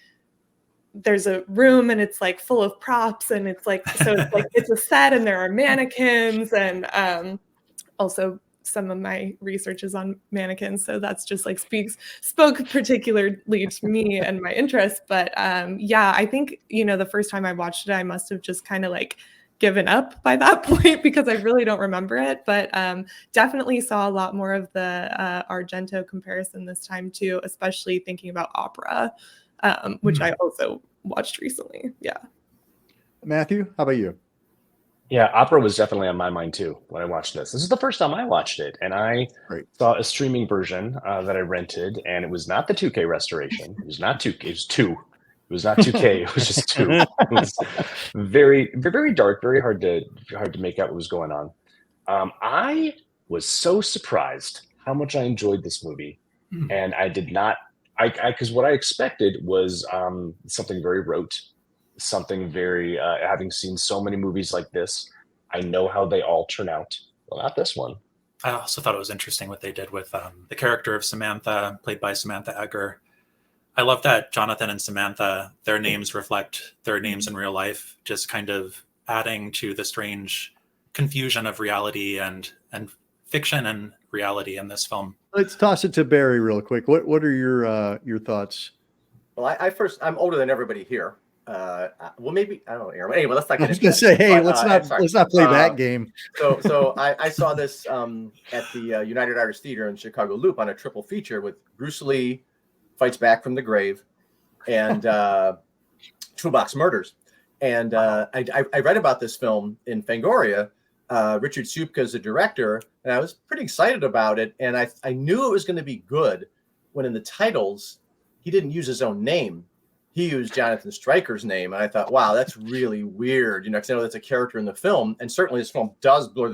there's a room and it's like full of props, and it's like, so it's like, it's a set and there are mannequins, and also some of my research is on mannequins, so that's just like spoke particularly to me and my interest. But yeah, I think, the first time I watched it, I must have just kind of like given up by that point because I really don't remember it. But definitely saw a lot more of the Argento comparison this time too, especially thinking about opera, which I also watched recently. Yeah.
Matthew, how about you?
Yeah, opera was definitely on my mind too when I watched this. This is the first time I watched it, and I saw a streaming version that I rented, and it was not the 2K restoration. It was not 2K. It was 2. It was not 2K. It was just 2. It was very, very dark, very hard to make out what was going on. I was so surprised how much I enjoyed this movie, and I did not. Because what I expected was something very rote. Something very, having seen so many movies like this, I know how they all turn out. Well, not this one.
I also thought it was interesting what they did with the character of Samantha, played by Samantha Eggar. I love that Jonathan and Samantha, their names reflect their names in real life, just kind of adding to the strange confusion of reality and fiction and reality in this film.
Let's toss it to Barry real quick. What are your thoughts?
Well, I'm older than everybody here. Well, maybe I don't know, Aaron. Anyway, let's not get
I was
into
gonna
that.
say, hey,
But,
let's not play that game.
So I saw this at the United Artists Theater in Chicago Loop on a triple feature with Bruce Lee fights back from the grave and Toolbox Murders. And I read about this film in Fangoria. Richard Ciupka is the director, and I was pretty excited about it. And I knew it was going to be good when in the titles he didn't use his own name. He used Jonathan Stryker's name, and I thought, wow, that's really weird, because I know that's a character in the film, and certainly this film does blur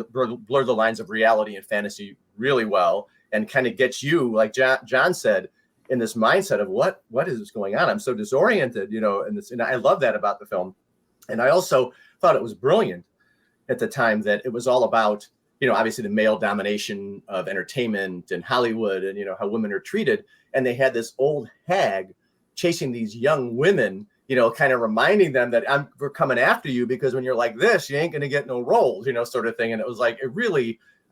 the lines of reality and fantasy really well, and kind of gets you, like John said, in this mindset of what is going on? I'm so disoriented, and I love that about the film, and I also thought it was brilliant at the time that it was all about, obviously the male domination of entertainment and Hollywood, and how women are treated, and they had this old hag chasing these young women, kind of reminding them that we're coming after you because when you're like this, you ain't going to get no roles, sort of thing. And it was like,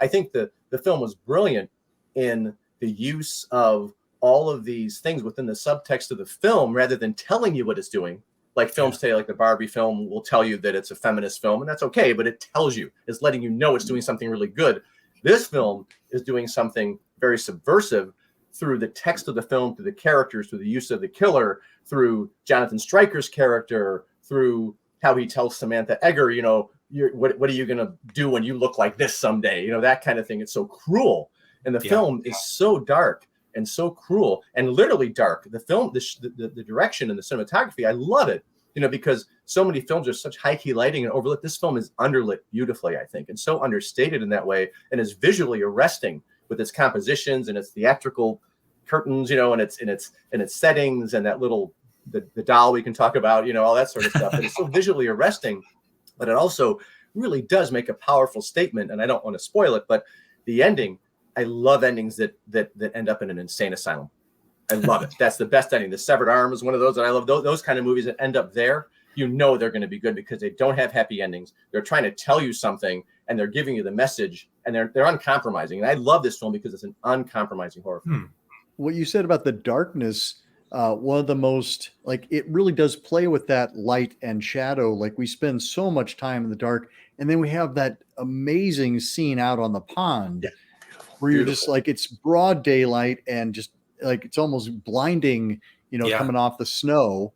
I think the film was brilliant in the use of all of these things within the subtext of the film, rather than telling you what it's doing. Like films today, like the Barbie film will tell you that it's a feminist film, and that's okay, but it tells you, it's letting you know it's doing something really good. This film is doing something very subversive through the text of the film, through the characters, through the use of the killer, through Jonathan Stryker's character, through how he tells Samantha Eggar, what are you going to do when you look like this someday? That kind of thing. It's so cruel. And the film is so dark and so cruel and literally dark. The film, the direction and the cinematography, I love it, because so many films are such high key lighting and overlit. This film is underlit beautifully, I think, and so understated in that way, and is visually arresting with its compositions and its theatrical curtains, and its settings, and that little the doll we can talk about, all that sort of stuff. And it's so visually arresting, but it also really does make a powerful statement. And I don't want to spoil it, but the ending, I love endings that end up in an insane asylum. I love it. That's the best ending. The Severed Arm is one of those that I love. Those kind of movies that end up there. you know they're going to be good because they don't have happy endings. They're trying to tell you something, and they're giving you the message, and they're uncompromising. And I love this film because it's an uncompromising horror film.
What you said about the darkness, one of the most, like, it really does play with that light and shadow. Like, we spend so much time in the dark, and then we have that amazing scene out on the pond where you're just like, it's broad daylight and just like, it's almost blinding, coming off the snow.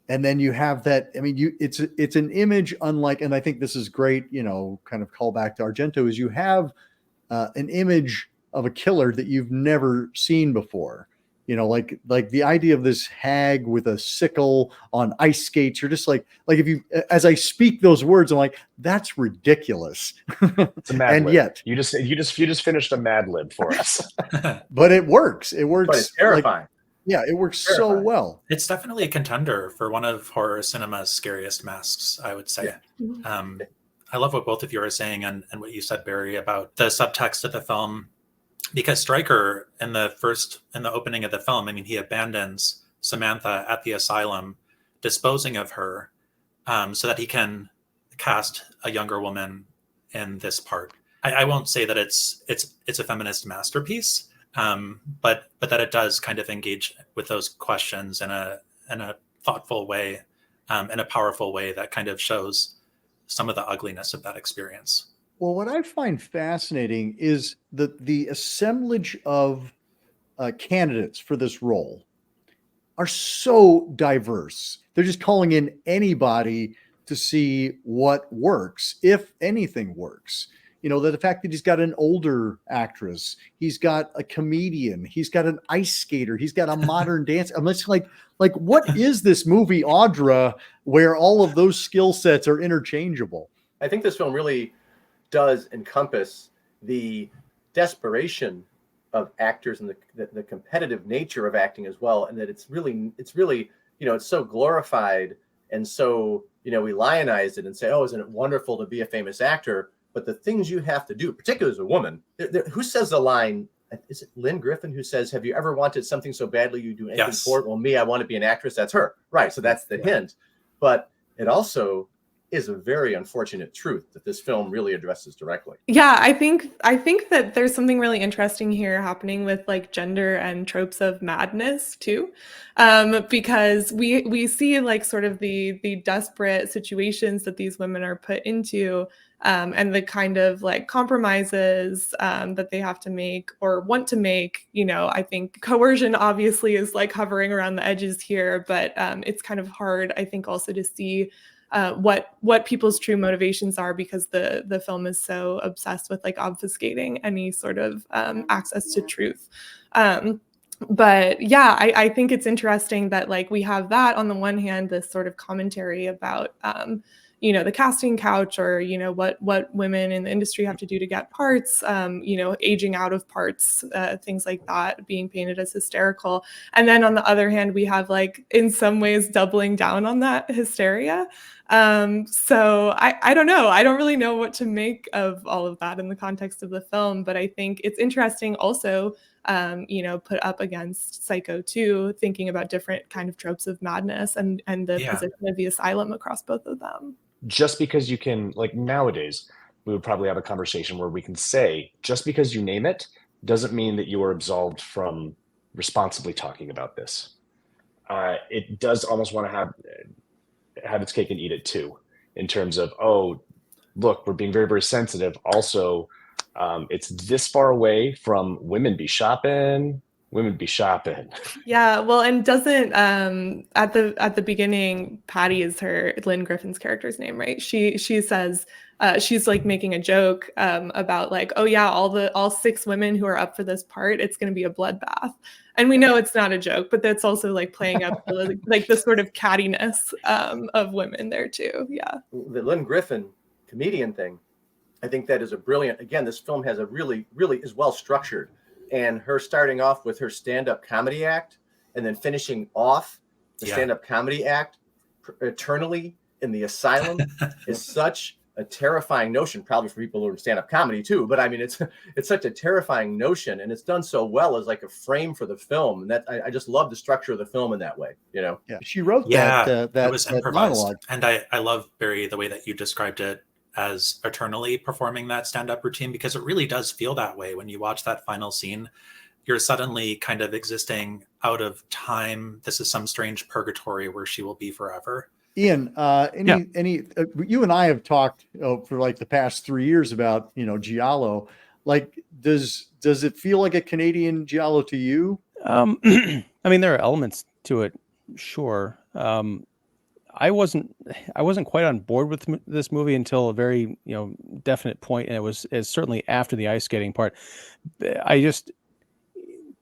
And then you have that, I mean, it's an image unlike, and I think this is great, kind of call back to Argento, is you have an image of a killer that you've never seen before. Like the idea of this hag with a sickle on ice skates. You're just like if you, as I speak those words, I'm like, that's ridiculous.
It's a mad
and
lib.
Yet
you just finished a mad lib for us.
But it works. It works.
But it's terrifying.
It works so well.
It's definitely a contender for one of horror cinema's scariest masks, I would say. I love what both of you are saying and what you said, Barry, about the subtext of the film. Because Stryker, in the opening of the film, I mean, he abandons Samantha at the asylum, disposing of her, so that he can cast a younger woman in this part. I won't say that it's a feminist masterpiece, but that it does kind of engage with those questions in a thoughtful way, in a powerful way that kind of shows some of the ugliness of that experience.
Well, what I find fascinating is the assemblage of candidates for this role are so diverse. They're just calling in anybody to see what works, if anything works. The fact that he's got an older actress, he's got a comedian, he's got an ice skater, he's got a modern dance. I'm just like what is this movie, Audra, where all of those skill sets are interchangeable?
I think this film really does encompass the desperation of actors and the competitive nature of acting as well, and that it's really it's so glorified and so we lionize it and say, oh, isn't it wonderful to be a famous actor? But the things you have to do, particularly as a woman, who says the line? Is it Lynn Griffin who says, "Have you ever wanted something so badly you do anything for it?" Well, me, I want to be an actress. That's her, right? So that's the hint. But it also is a very unfortunate truth that this film really addresses directly.
Yeah, I think that there's something really interesting here happening with like gender and tropes of madness too, because we see like sort of the desperate situations that these women are put into, and the kind of like compromises that they have to make or want to make. I think coercion obviously is like hovering around the edges here, but it's kind of hard, I think, also to see what people's true motivations are, because the film is so obsessed with like obfuscating any sort of access to truth. But yeah, I think it's interesting that like we have that on the one hand, this sort of commentary about the casting couch, or what women in the industry have to do to get parts, aging out of parts, things like that, being painted as hysterical. And then on the other hand, we have like in some ways doubling down on that hysteria. So I don't know. I don't really know what to make of all of that in the context of the film, but I think it's interesting also, put up against Psycho 2, thinking about different kind of tropes of madness and the position of the asylum across both of them.
Just because you can, like nowadays, we would probably have a conversation where we can say, just because you name it doesn't mean that you are absolved from responsibly talking about this. It does almost want to have its cake and eat it too, in terms of, oh, look, we're being very, very sensitive. Also, it's this far away from women be shopping. Yeah,
well, and doesn't at the beginning, Patty is Lynn Griffin's character's name, right? She says she's like making a joke about like, oh yeah, all 6 women who are up for this part, it's going to be a bloodbath. And we know it's not a joke, but that's also like playing up like the sort of cattiness of women there too. Yeah,
the Lynn Griffin comedian thing, I think that is a brilliant. Again, this film has a really is well structured. And her starting off with her stand-up comedy act and then finishing off the stand-up comedy act eternally in the asylum is such a terrifying notion, probably for people who are in stand-up comedy too. But I mean, it's such a terrifying notion, and it's done so well as like a frame for the film. And that I just love the structure of the film in that way. You know?
Yeah, she wrote
Yeah,
that
it was
that
improvised.
monologue.
And I love, Barry, the way that you described it as eternally performing that stand-up routine, because it really does feel that way when you watch that final scene. You're suddenly kind of existing out of time. This is some strange purgatory where she will be forever.
Ian, you and I have talked for like the past 3 years about, Giallo. Like, does it feel like a Canadian Giallo to you?
I mean, there are elements to it, sure. I wasn't quite on board with this movie until a very, definite point, and it's certainly after the ice skating part. I just,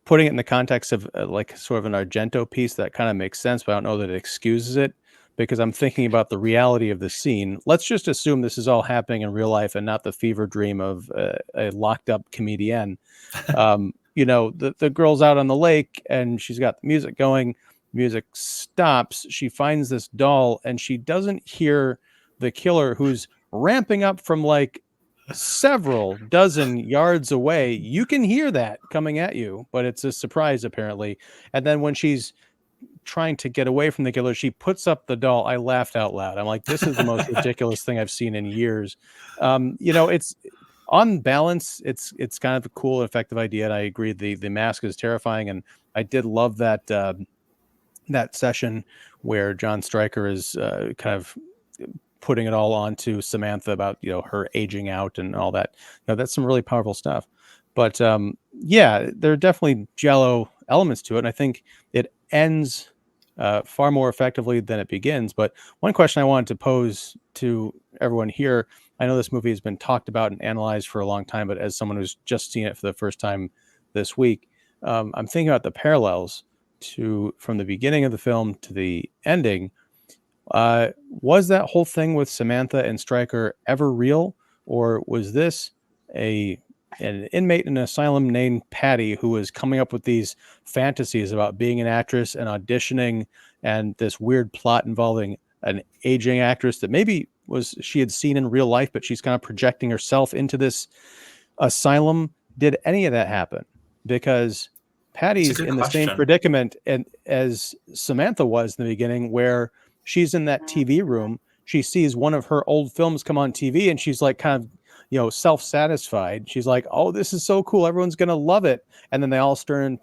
putting it in the context of like sort of an Argento piece, that kind of makes sense, but I don't know that it excuses it, because I'm thinking about the reality of the scene. Let's just assume this is all happening in real life and not the fever dream of a locked up comedian. The girl's out on the lake and she's got the music going. Music stops. She finds this doll and she doesn't hear the killer, who's ramping up from like several dozen yards away. You can hear that coming at you, but it's a surprise apparently. And then when she's trying to get away from the killer, she puts up the doll. I laughed out loud. I'm like, this is the most ridiculous thing I've seen in years. It's on balance, it's kind of a cool, effective idea. And I agree, the mask is terrifying. And I did love that that session where John Stryker is kind of putting it all onto Samantha about, her aging out and all that. That's some really powerful stuff. But there are definitely Giallo elements to it. And I think it ends far more effectively than it begins. But one question I wanted to pose to everyone here, I know this movie has been talked about and analyzed for a long time, but as someone who's just seen it for the first time this week, I'm thinking about the parallels from the beginning of the film to the ending. Was that whole thing with Samantha and Stryker ever real, or was this an inmate in an asylum named Patty who was coming up with these fantasies about being an actress and auditioning, and this weird plot involving an aging actress that maybe she had seen in real life, but she's kind of projecting herself into this asylum? Did any of that happen? Because Patty's in the same predicament as Samantha was in the beginning, where she's in that TV room. She sees one of her old films come on TV and she's like kind of, self-satisfied. She's like, oh, this is so cool. Everyone's going to love it. And then they all turn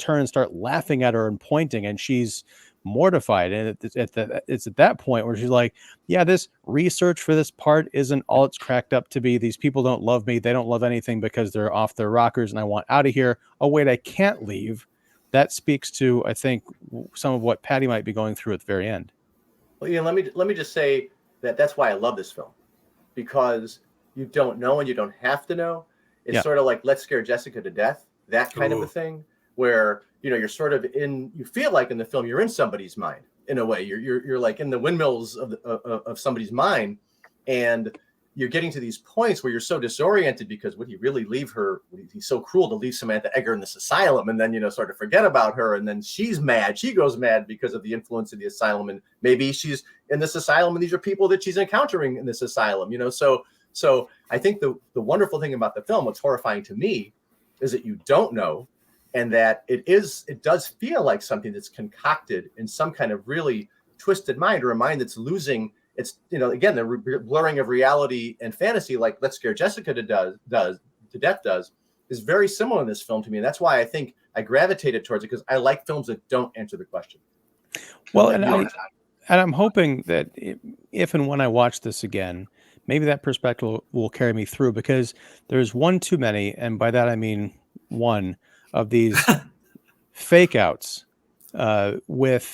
and start laughing at her and pointing, and she's mortified. And it's at that point where she's like, yeah, this research for this part isn't all it's cracked up to be. These people don't love me. They don't love anything because they're off their rockers and I want out of here. Oh, wait, I can't leave. That speaks to, I think, some of what Patty might be going through at the very end.
Well, Ian, let me just say that's why I love this film, because you don't know and you don't have to know. It's sort of like Let's Scare Jessica to Death, that kind of a thing, where you're sort of you feel like in the film you're in somebody's mind in a way. You're like in the windmills of somebody's mind, and you're getting to these points where you're so disoriented because would he really leave her? He's so cruel to leave Samantha Egger in this asylum and then, sort of forget about her. And then she's mad. She goes mad because of the influence of the asylum. And maybe she's in this asylum and these are people that she's encountering in this asylum, So I think the wonderful thing about the film, what's horrifying to me, is that you don't know, and that it does feel like something that's concocted in some kind of really twisted mind, or a mind that's losing its, again, the blurring of reality and fantasy, like Let's Scare Jessica to Death does, is very similar in this film to me. And that's why I think I gravitated towards it, because I like films that don't answer the question.
Well, and I'm hoping that if and when I watch this again, maybe that perspective will carry me through, because there's one too many, and by that I mean one of these fake outs with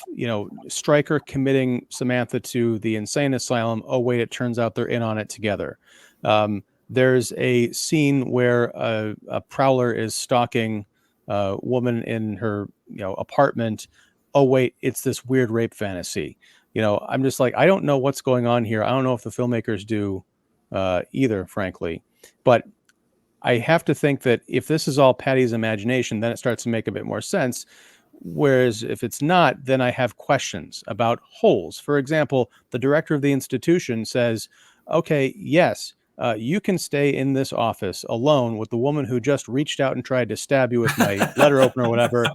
Stryker committing Samantha to the insane asylum. Oh wait, it turns out they're in on it together. There's a scene where a prowler is stalking a woman in her apartment. Oh wait, it's this weird rape fantasy. I'm just like, I don't know what's going on here. I don't know if the filmmakers do either, frankly. But I have to think that if this is all Patty's imagination, then it starts to make a bit more sense. Whereas if it's not, then I have questions about holes. For example, the director of the institution says, okay, yes, you can stay in this office alone with the woman who just reached out and tried to stab you with my letter opener or whatever.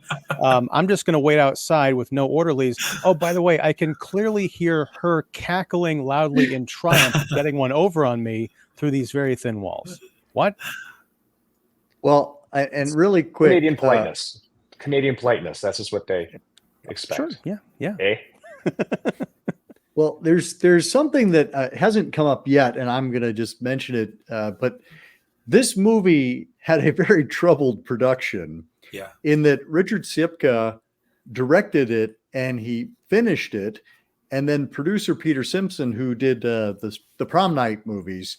I'm just going to wait outside with no orderlies. Oh, by the way, I can clearly hear her cackling loudly in triumph, getting one over on me through these very thin walls. What?
Well, and really quick,
Canadian politeness. Canadian politeness. That's just what they expect.
Sure. Yeah. Yeah.
Eh?
well, there's something that hasn't come up yet, and I'm going to just mention it. But this movie had a very troubled production.
Yeah.
In that Richard Ciupka directed it and he finished it, and then producer Peter Simpson, who did the Prom Night movies,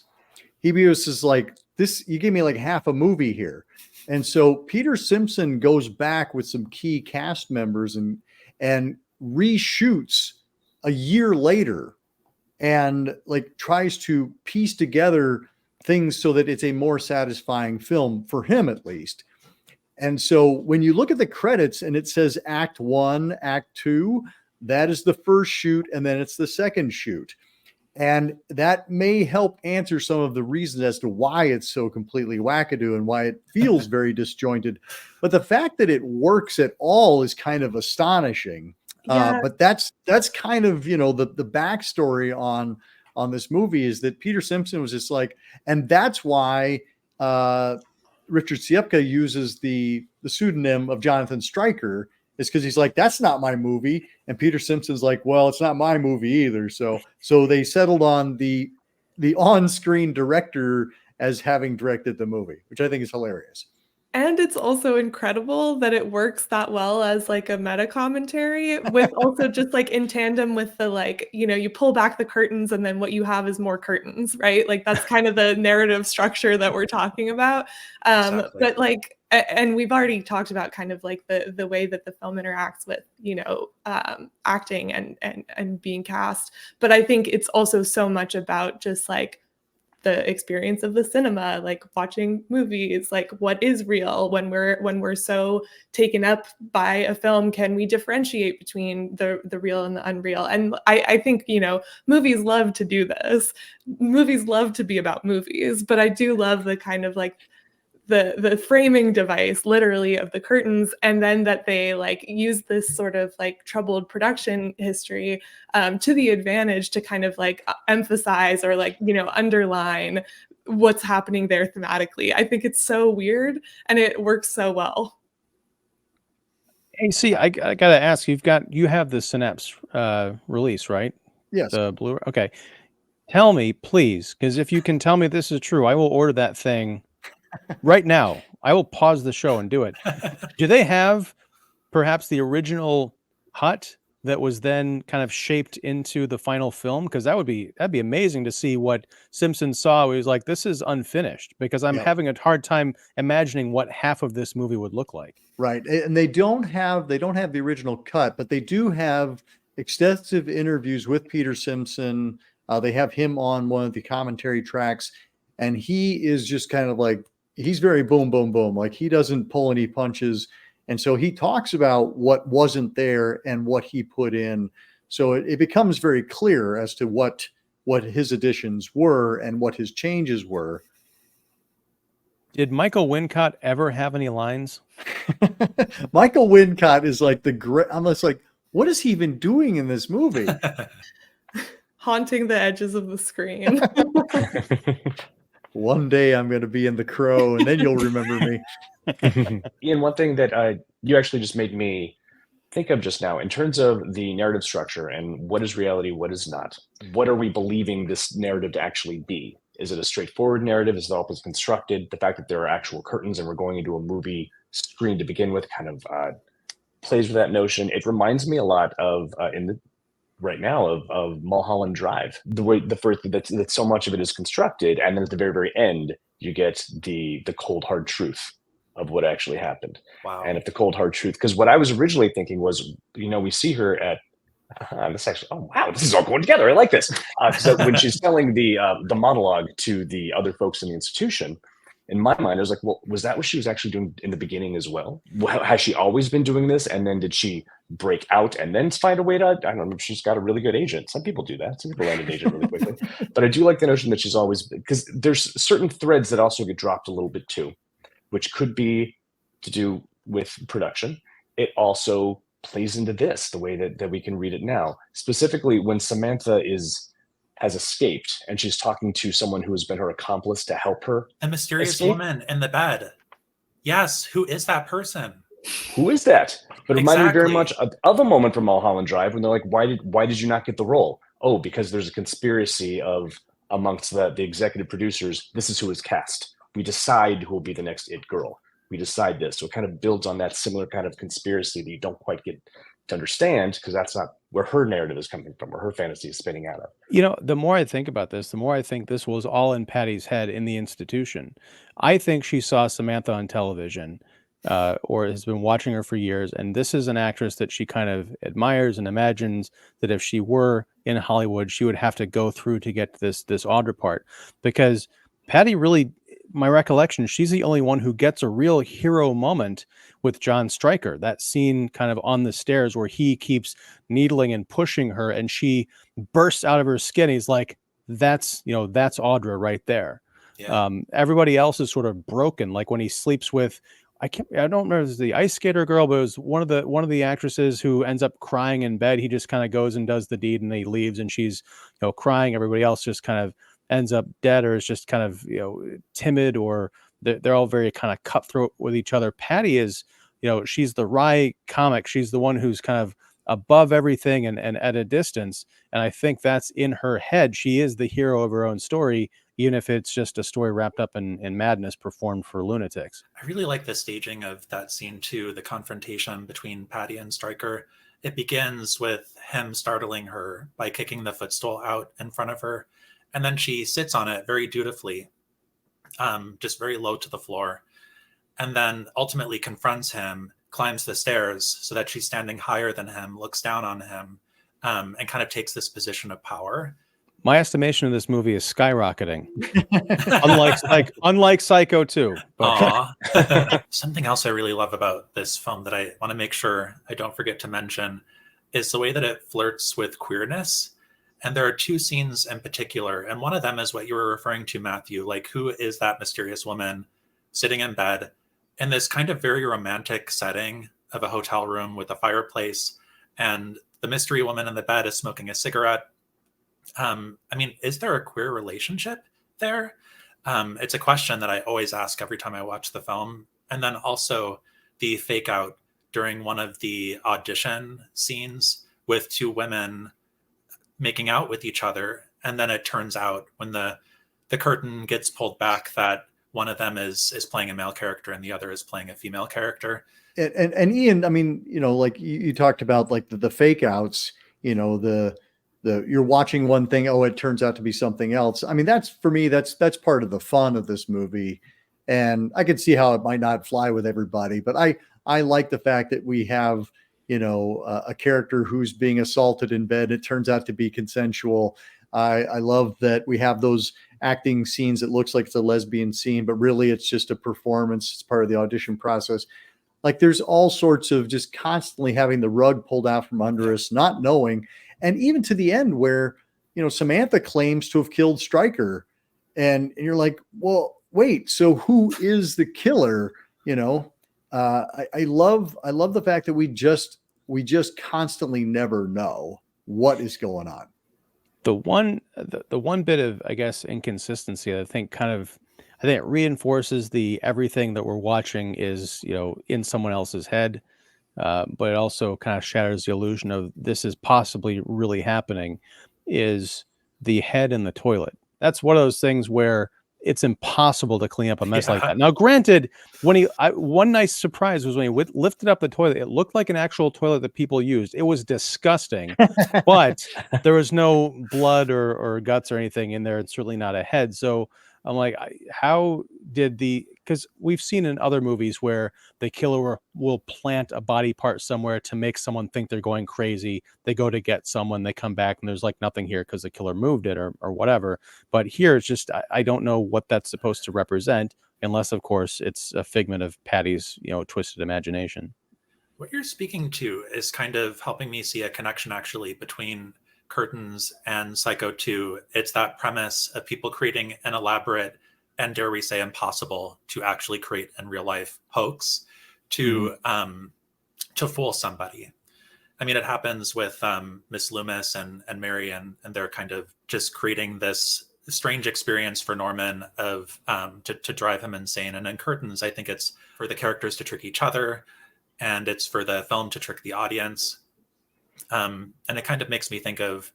he was just like, "This, you gave me like half a movie here." And so Peter Simpson goes back with some key cast members and reshoots a year later and like tries to piece together things so that it's a more satisfying film for him, at least. And so when you look at the credits and it says Act 1, Act 2, that is the first shoot, and then it's the second shoot. And that may help answer some of the reasons as to why it's so completely wackadoo and why it feels very disjointed. But the fact that it works at all is kind of astonishing.
Yeah.
But that's kind of, you know, the backstory on this movie is that Peter Simpson was just like, and that's why Richard Ciupka uses the pseudonym of Jonathan Stryker, is because he's like, that's not my movie. And Peter Simpson's like, well, it's not my movie either. So they settled on the on-screen director as having directed the movie, which I think is hilarious.
And it's also incredible that it works that well as like a meta commentary, with also just like in tandem with the, like, you know, you pull back the curtains and then what you have is more curtains, right? Like that's kind of the narrative structure that we're talking about.
Exactly.
But like, and we've already talked about kind of like the way that the film interacts with, you know, acting and being cast. But I think it's also so much about just like the experience of the cinema, like watching movies, like what is real when we're so taken up by a film. Can we differentiate between the real and the unreal? And I think, you know, movies love to do this. Movies love to be about movies, but I do love the kind of like the framing device literally of the curtains, and then that they like use this sort of like troubled production history to the advantage to kind of like emphasize or like, you know, underline what's happening there thematically. I think it's so weird and it works so well.
Hey, see, I gotta ask, you have the Synapse release, right?
Yes.
The Blu-ray. Okay, tell me, please, because if you can tell me this is true, I will order that thing right now. I will pause the show and do it. Do they have perhaps the original hut that was then kind of shaped into the final film? Because that'd be amazing to see what Simpson saw. He was like, this is unfinished, because I'm having a hard time imagining what half of this movie would look like.
Right. And they don't have the original cut, but they do have extensive interviews with Peter Simpson. They have him on one of the commentary tracks, and he is just kind of like, he's very boom, boom, boom. Like he doesn't pull any punches. And so he talks about what wasn't there and what he put in. So it becomes very clear as to what his additions were and what his changes were.
Did Michael Wincott ever have any lines?
Michael Wincott is like the great. I'm just like, what is he even doing in this movie?
Haunting the edges of the screen.
One day I'm going to be in The Crow, and then you'll remember me.
Ian, one thing that you actually just made me think of just now, in terms of the narrative structure and what is reality, what is not, what are we believing this narrative to actually be? Is it a straightforward narrative? Is it all constructed? The fact that there are actual curtains and we're going into a movie screen to begin with kind of plays with that notion. It reminds me a lot of right now of Mulholland Drive, the way that so much of it is constructed, and then at the very, very end you get the cold hard truth of what actually happened.
Wow.
And if the cold hard truth, because what I was originally thinking was, you know, we see her at this actually, oh wow, this is all going together. I like this. So when she's telling the monologue to the other folks in the institution, in my mind, I was like, well, was that what she was actually doing in the beginning as well? Has she always been doing this? And then did she break out and then find a way to, I don't know, she's got a really good agent. Some people do that. Some people land an agent really quickly. But I do like the notion that she's always, because there's certain threads that also get dropped a little bit too, which could be to do with production. It also plays into this, the way that we can read it now. Specifically, when Samantha has escaped and she's talking to someone who has been her accomplice to help her.
A mysterious
escape.
woman in the bed. Yes, who is that person?
Who is that? But it reminded me very
Exactly.
much of a moment from Mulholland Drive when they're like, why did you not get the role? Oh, because there's a conspiracy amongst the executive producers. This is who is cast. We decide who will be the next it girl. We decide this. So it kind of builds on that similar kind of conspiracy that you don't quite get to understand, because that's not where her narrative is coming from, where her fantasy is spinning out of.
You know, the more I think about this, the more I think this was all in Patty's head in the institution. I think she saw Samantha on television, or has been watching her for years, and this is an actress that she kind of admires and imagines that if she were in Hollywood, she would have to go through to get to this Audra part. Because Patty really, my recollection, she's the only one who gets a real hero moment with John Stryker. That scene kind of on the stairs where he keeps needling and pushing her, and she bursts out of her skin. He's like, that's Audra right there.
Yeah.
Everybody else is sort of broken. Like when he sleeps with, I don't remember if it was the ice skater girl, but it was one of the actresses who ends up crying in bed. He just kind of goes and does the deed and then he leaves, and she's, crying. Everybody else just kind of ends up dead, or is just kind of, timid, or they're all very kind of cutthroat with each other. Patty is, she's the wry comic. She's the one who's kind of above everything and at a distance. And I think that's in her head. She is the hero of her own story, even if it's just a story wrapped up in madness performed for lunatics.
I really like the staging of that scene too, the confrontation between Patty and Stryker. It begins with him startling her by kicking the footstool out in front of her, and then she sits on it very dutifully, just very low to the floor, and then ultimately confronts him, climbs the stairs so that she's standing higher than him, looks down on him, and kind of takes this position of power.
My estimation of this movie is skyrocketing, unlike Psycho 2.
But something else I really love about this film that I want to make sure I don't forget to mention is the way that it flirts with queerness. And there are two scenes in particular, and one of them is what you were referring to, Matthew. Like, who is that mysterious woman sitting in bed in this kind of very romantic setting of a hotel room with a fireplace, and the mystery woman in the bed is smoking a cigarette? Is there a queer relationship there? It's a question that I always ask every time I watch the film. And then also the fake out during one of the audition scenes with two women making out with each other. And then it turns out when the curtain gets pulled back that one of them is playing a male character and the other is playing a female character.
And Ian, like you talked about, like the fake outs, you're watching one thing, it turns out to be something else. That's, for me, that's part of the fun of this movie. And I could see how it might not fly with everybody, but I like the fact that we have, a character who's being assaulted in bed. It turns out to be consensual. I love that we have those acting scenes. It looks like it's a lesbian scene, but really it's just a performance. It's part of the audition process. Like, there's all sorts of just constantly having the rug pulled out from under us, not knowing. And even to the end where, Samantha claims to have killed Stryker, and you're like, well, wait, so who is the killer? I love the fact that we just constantly never know what is going on.
The one bit of, I guess, inconsistency that I think it reinforces the everything that we're watching is, in someone else's head. But it also kind of shatters the illusion of this is possibly really happening, is the head in the toilet. That's one of those things where it's impossible to clean up a mess like that. Now, granted, one nice surprise was when he lifted up the toilet, it looked like an actual toilet that people used. It was disgusting, but there was no blood or guts or anything in there. It's certainly not a head. So I'm like, how did because we've seen in other movies where the killer will plant a body part somewhere to make someone think they're going crazy. They go to get someone, they come back and there's like nothing here because the killer moved it or whatever. But here it's just, I don't know what that's supposed to represent. unless of course it's a figment of Patty's, twisted imagination.
What you're speaking to is kind of helping me see a connection actually between Curtains and Psycho 2. It's that premise of people creating an elaborate and, dare we say, impossible to actually create in real life hoax to fool somebody. I mean, it happens with Miss Loomis and Mary, and they're kind of just creating this strange experience for Norman of to drive him insane. And in Curtains, I think it's for the characters to trick each other, and it's for the film to trick the audience. And it kind of makes me think of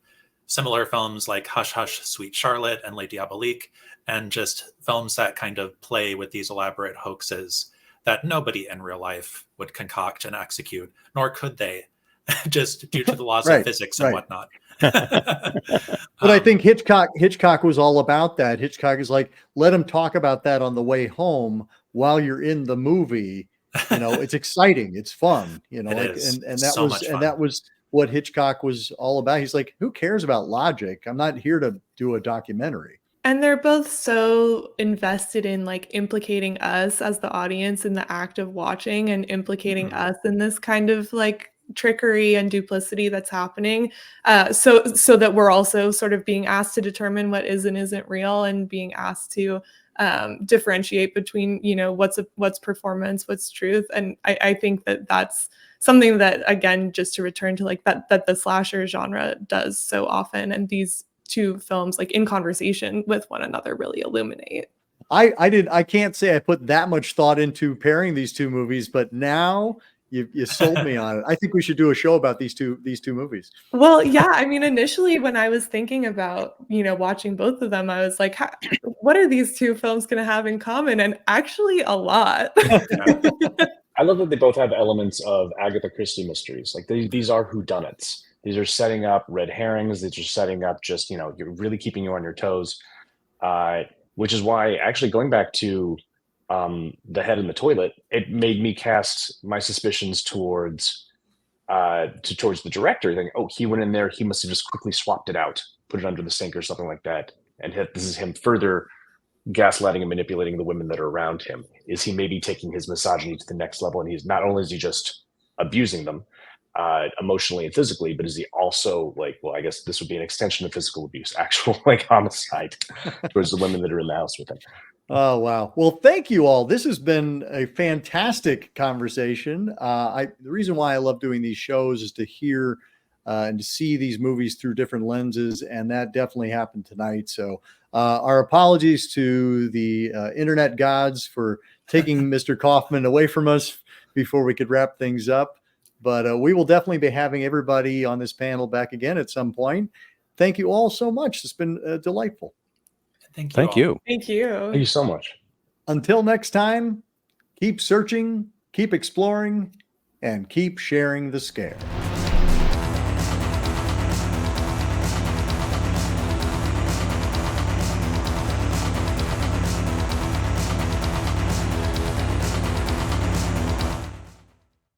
similar films like Hush Hush, Sweet Charlotte, and Les Diaboliques, and just films that kind of play with these elaborate hoaxes that nobody in real life would concoct and execute, nor could they, just due to the laws of physics and whatnot.
But I think Hitchcock was all about that. Hitchcock is like, let him talk about that on the way home while you're in the movie. It's exciting, it's fun. And that was what Hitchcock was all about. He's like, who cares about logic? I'm not here to do a documentary.
And they're both so invested in like implicating us as the audience in the act of watching, and implicating us in this kind of like trickery and duplicity that's happening, so that we're also sort of being asked to determine what is and isn't real, and being asked to differentiate between what's performance, what's truth. And I think that that's something that, again, just to return to like that the slasher genre does so often, and these two films, like in conversation with one another, really illuminate.
I can't say I put that much thought into pairing these two movies, but now you sold me on it. I think we should do a show about these two movies.
Well, yeah. I mean, initially when I was thinking about, watching both of them, I was like, what are these two films going to have in common? And actually a lot.
I love that they both have elements of Agatha Christie mysteries. Like these are whodunits. These are setting up red herrings. These are setting up just, you're really keeping you on your toes, which is why actually going back to The Head in the Toilet, it made me cast my suspicions towards the director. Thinking, oh, he went in there, he must have just quickly swapped it out, put it under the sink or something like that. And this is him further gaslighting and manipulating the women that are around him. Is he maybe taking his misogyny to the next level? And he's not only is he just abusing them emotionally and physically, but is he also like, well, I guess this would be an extension of physical abuse, actual like homicide towards the women that are in the house with him.
Oh, wow. Well, thank you all. This has been a fantastic conversation. The reason why I love doing these shows is to hear and to see these movies through different lenses, and that definitely happened tonight. So our apologies to the internet gods for taking Mr. Kaufman away from us before we could wrap things up. But we will definitely be having everybody on this panel back again at some point. Thank you all so much. It's been delightful.
Thank
you.
Thank you.
Thank you so much.
Until next time, keep searching, keep exploring, and keep sharing the scare.